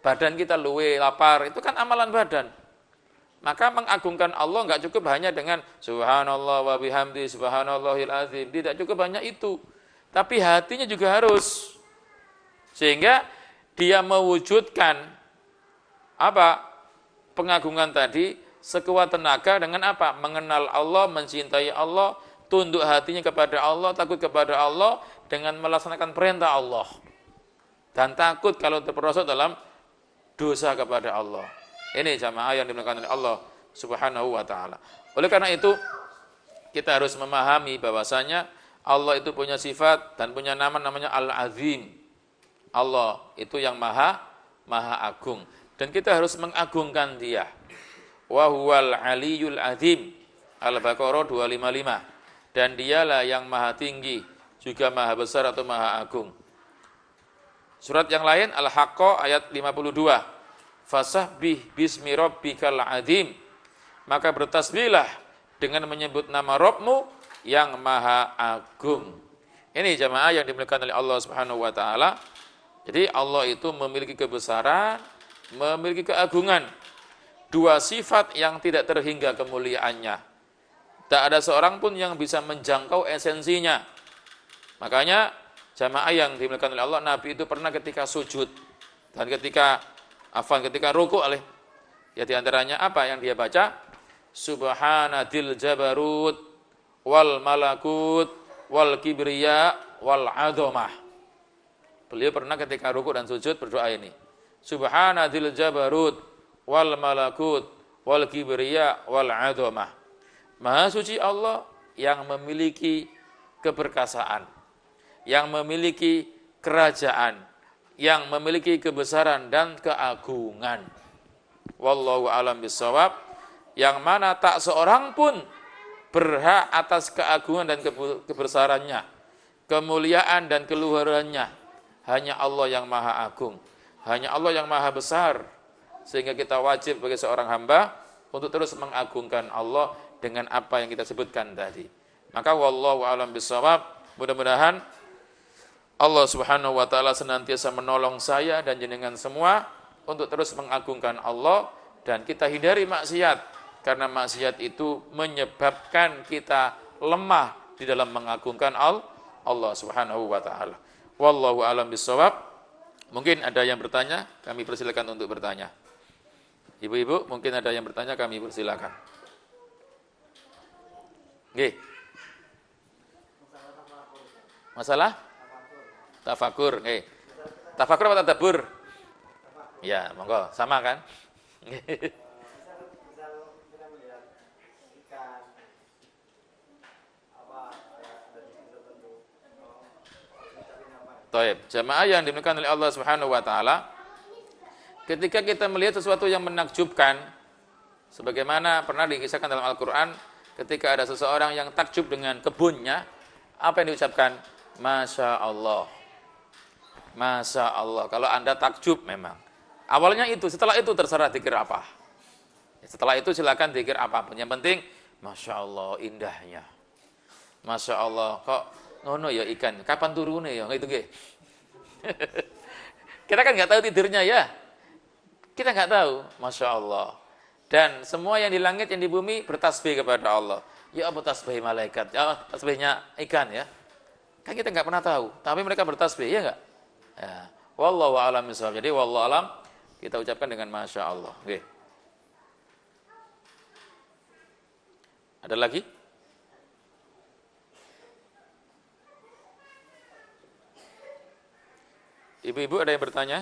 Badan kita luwe, lapar. Itu kan amalan badan. Maka mengagungkan Allah enggak cukup hanya dengan subhanallah wa bihamdi subhanallahil azim. Tidak cukup hanya itu. Tapi hatinya juga harus. Sehingga dia mewujudkan apa? Pengagungan tadi sekuat tenaga dengan apa? Mengenal Allah, mencintai Allah, tunduk hatinya kepada Allah, takut kepada Allah dengan melaksanakan perintah Allah. Dan takut kalau terperosok dalam dosa kepada Allah. Ini jamaah yang dimuliakan oleh Allah Subhanahu wa taala. Oleh karena itu, kita harus memahami bahwasanya Allah itu punya sifat dan punya nama namanya Al-Azim. Allah itu yang maha agung dan kita harus mengagungkan Dia. Wa huwal aliyul azim. Al-Baqarah 255. Dan Dialah yang maha tinggi, juga maha besar atau maha agung. Surat yang lain Al-Haqqah ayat 52. Fasabbih bismi rabbikal azim. Maka bertasbihlah dengan menyebut nama Rabbmu yang maha agung. Ini jamaah yang dimuliakan oleh Allah Subhanahu wa taala. Jadi Allah itu memiliki kebesaran, memiliki keagungan. Dua sifat yang tidak terhingga kemuliaannya. Tak ada seorang pun yang bisa menjangkau esensinya. Makanya jamaah yang dimuliakan oleh Allah, Nabi itu pernah ketika sujud dan ketika rukuk ya diantaranya apa yang dia baca? Subhanadil jabarut wal malakut wal kibriya wal adomah. Beliau pernah ketika rukuk dan sujud berdoa ini. Subhanadil jabarut wal malakut wal kibriya wal adomah. Maha suci Allah yang memiliki keperkasaan, yang memiliki kerajaan, yang memiliki kebesaran dan keagungan. Wallahu a'lam bishawab. Yang mana tak seorang pun berhak atas keagungan dan kebesarannya, kemuliaan dan keluhurannya. Hanya Allah yang maha agung, hanya Allah yang maha besar. Sehingga kita wajib sebagai seorang hamba untuk terus mengagungkan Allah dengan apa yang kita sebutkan tadi. Maka wallahu a'lam bishawab. Mudah-mudahan Allah Subhanahu wa taala senantiasa menolong saya dan jenengan semua untuk terus mengagungkan Allah dan kita hindari maksiat, karena maksiat itu menyebabkan kita lemah di dalam mengagungkan Allah Subhanahu wa taala. Wallahu a'lam bishawab. Mungkin ada yang bertanya, kami persilakan untuk bertanya. Ibu-ibu, mungkin ada yang bertanya, kami persilakan. Nggih. Masalah? Tafakur, nggih. Tafakur apa tadabbur? Ya, monggo, sama kan? Taib. Jamaah yang dimuliakan oleh Allah Subhanahu wa taala, ketika kita melihat sesuatu yang menakjubkan, sebagaimana pernah dikisahkan dalam Al-Qur'an, ketika ada seseorang yang takjub dengan kebunnya, apa yang diucapkan? Masya Allah. Masya Allah. Kalau Anda takjub memang. Awalnya itu, setelah itu terserah zikir apa. Setelah itu silakan zikir apapun. Yang penting, Masya Allah indahnya. Masya Allah, kok ngono ya ikan. Kapan turunnya ya? Itu nggih. Kita kan nggak tahu tidurnya ya. Kita nggak tahu. Masya Allah. Dan semua yang di langit, yang di bumi bertasbih kepada Allah. Ya apa tasbih malaikat? Ya tasbihnya ikan ya. Kan kita nggak pernah tahu, tapi mereka bertasbih, ya nggak? Ya. Wallahu a'lam bishawab. Jadi wallahu alam kita ucapkan dengan masya Allah. Oke. Ada lagi? Ibu-ibu ada yang bertanya?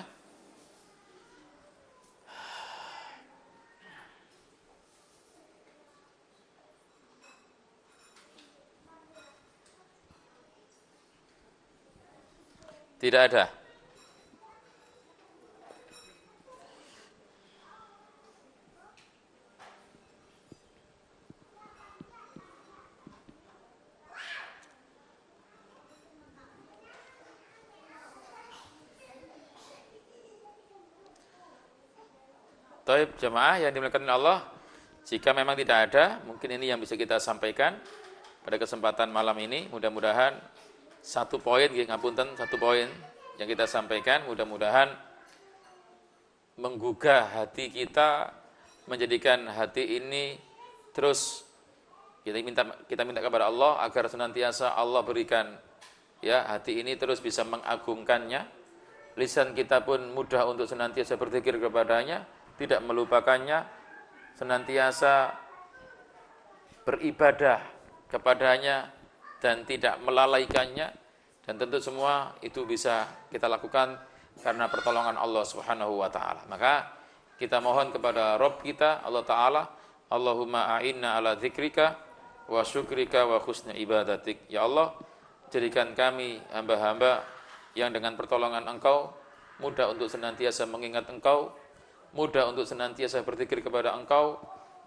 Tidak ada. Taib jemaah yang dimuliakan Allah, jika memang tidak ada, mungkin ini yang bisa kita sampaikan pada kesempatan malam ini. Mudah-mudahan satu poin yang kita sampaikan, mudah-mudahan menggugah hati kita, menjadikan hati ini terus kita minta kepada Allah agar senantiasa Allah berikan ya hati ini terus bisa mengagungkannya. Lisan kita pun mudah untuk senantiasa berzikir kepadanya, tidak melupakannya, senantiasa beribadah kepadanya dan tidak melalaikannya, dan tentu semua itu bisa kita lakukan karena pertolongan Allah Subhanahu wa taala. Maka kita mohon kepada Rabb kita Allah taala, Allahumma a'inna ala dzikrika wa syukrika wa husni ibadatik. Ya Allah, jadikan kami hamba-hamba yang dengan pertolongan Engkau mudah untuk senantiasa mengingat Engkau, mudah untuk senantiasa berzikir kepada Engkau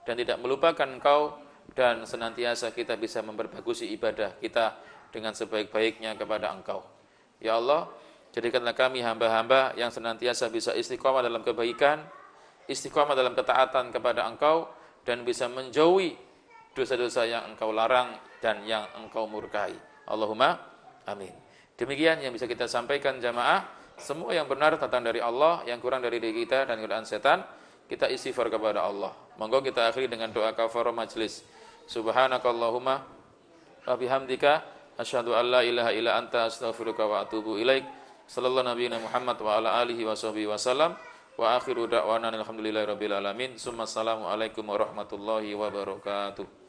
dan tidak melupakan Engkau, dan senantiasa kita bisa memperbagusi ibadah kita dengan sebaik-baiknya kepada Engkau. Ya Allah, jadikanlah kami hamba-hamba yang senantiasa bisa istiqomah dalam kebaikan, istiqomah dalam ketaatan kepada Engkau, dan bisa menjauhi dosa-dosa yang Engkau larang dan yang Engkau murkai. Allahumma amin. Demikian yang bisa kita sampaikan jamaah. Semua yang benar datang dari Allah, yang kurang dari diri kita dan godaan setan, kita istighfar kepada Allah. Monggo kita akhiri dengan doa kafarah majlis. Subhanakallahumma wa bihamdika asyhadu an la ilaha illa anta astaghfiruka wa atubu ilaik. Sallallahu nabiyana Muhammad wa ala alihi wa sahbihi wasallam. Wa akhiru da'wana alhamdulillahi rabbil alamin. Summa assalamu alaikum warahmatullahi wabarakatuh.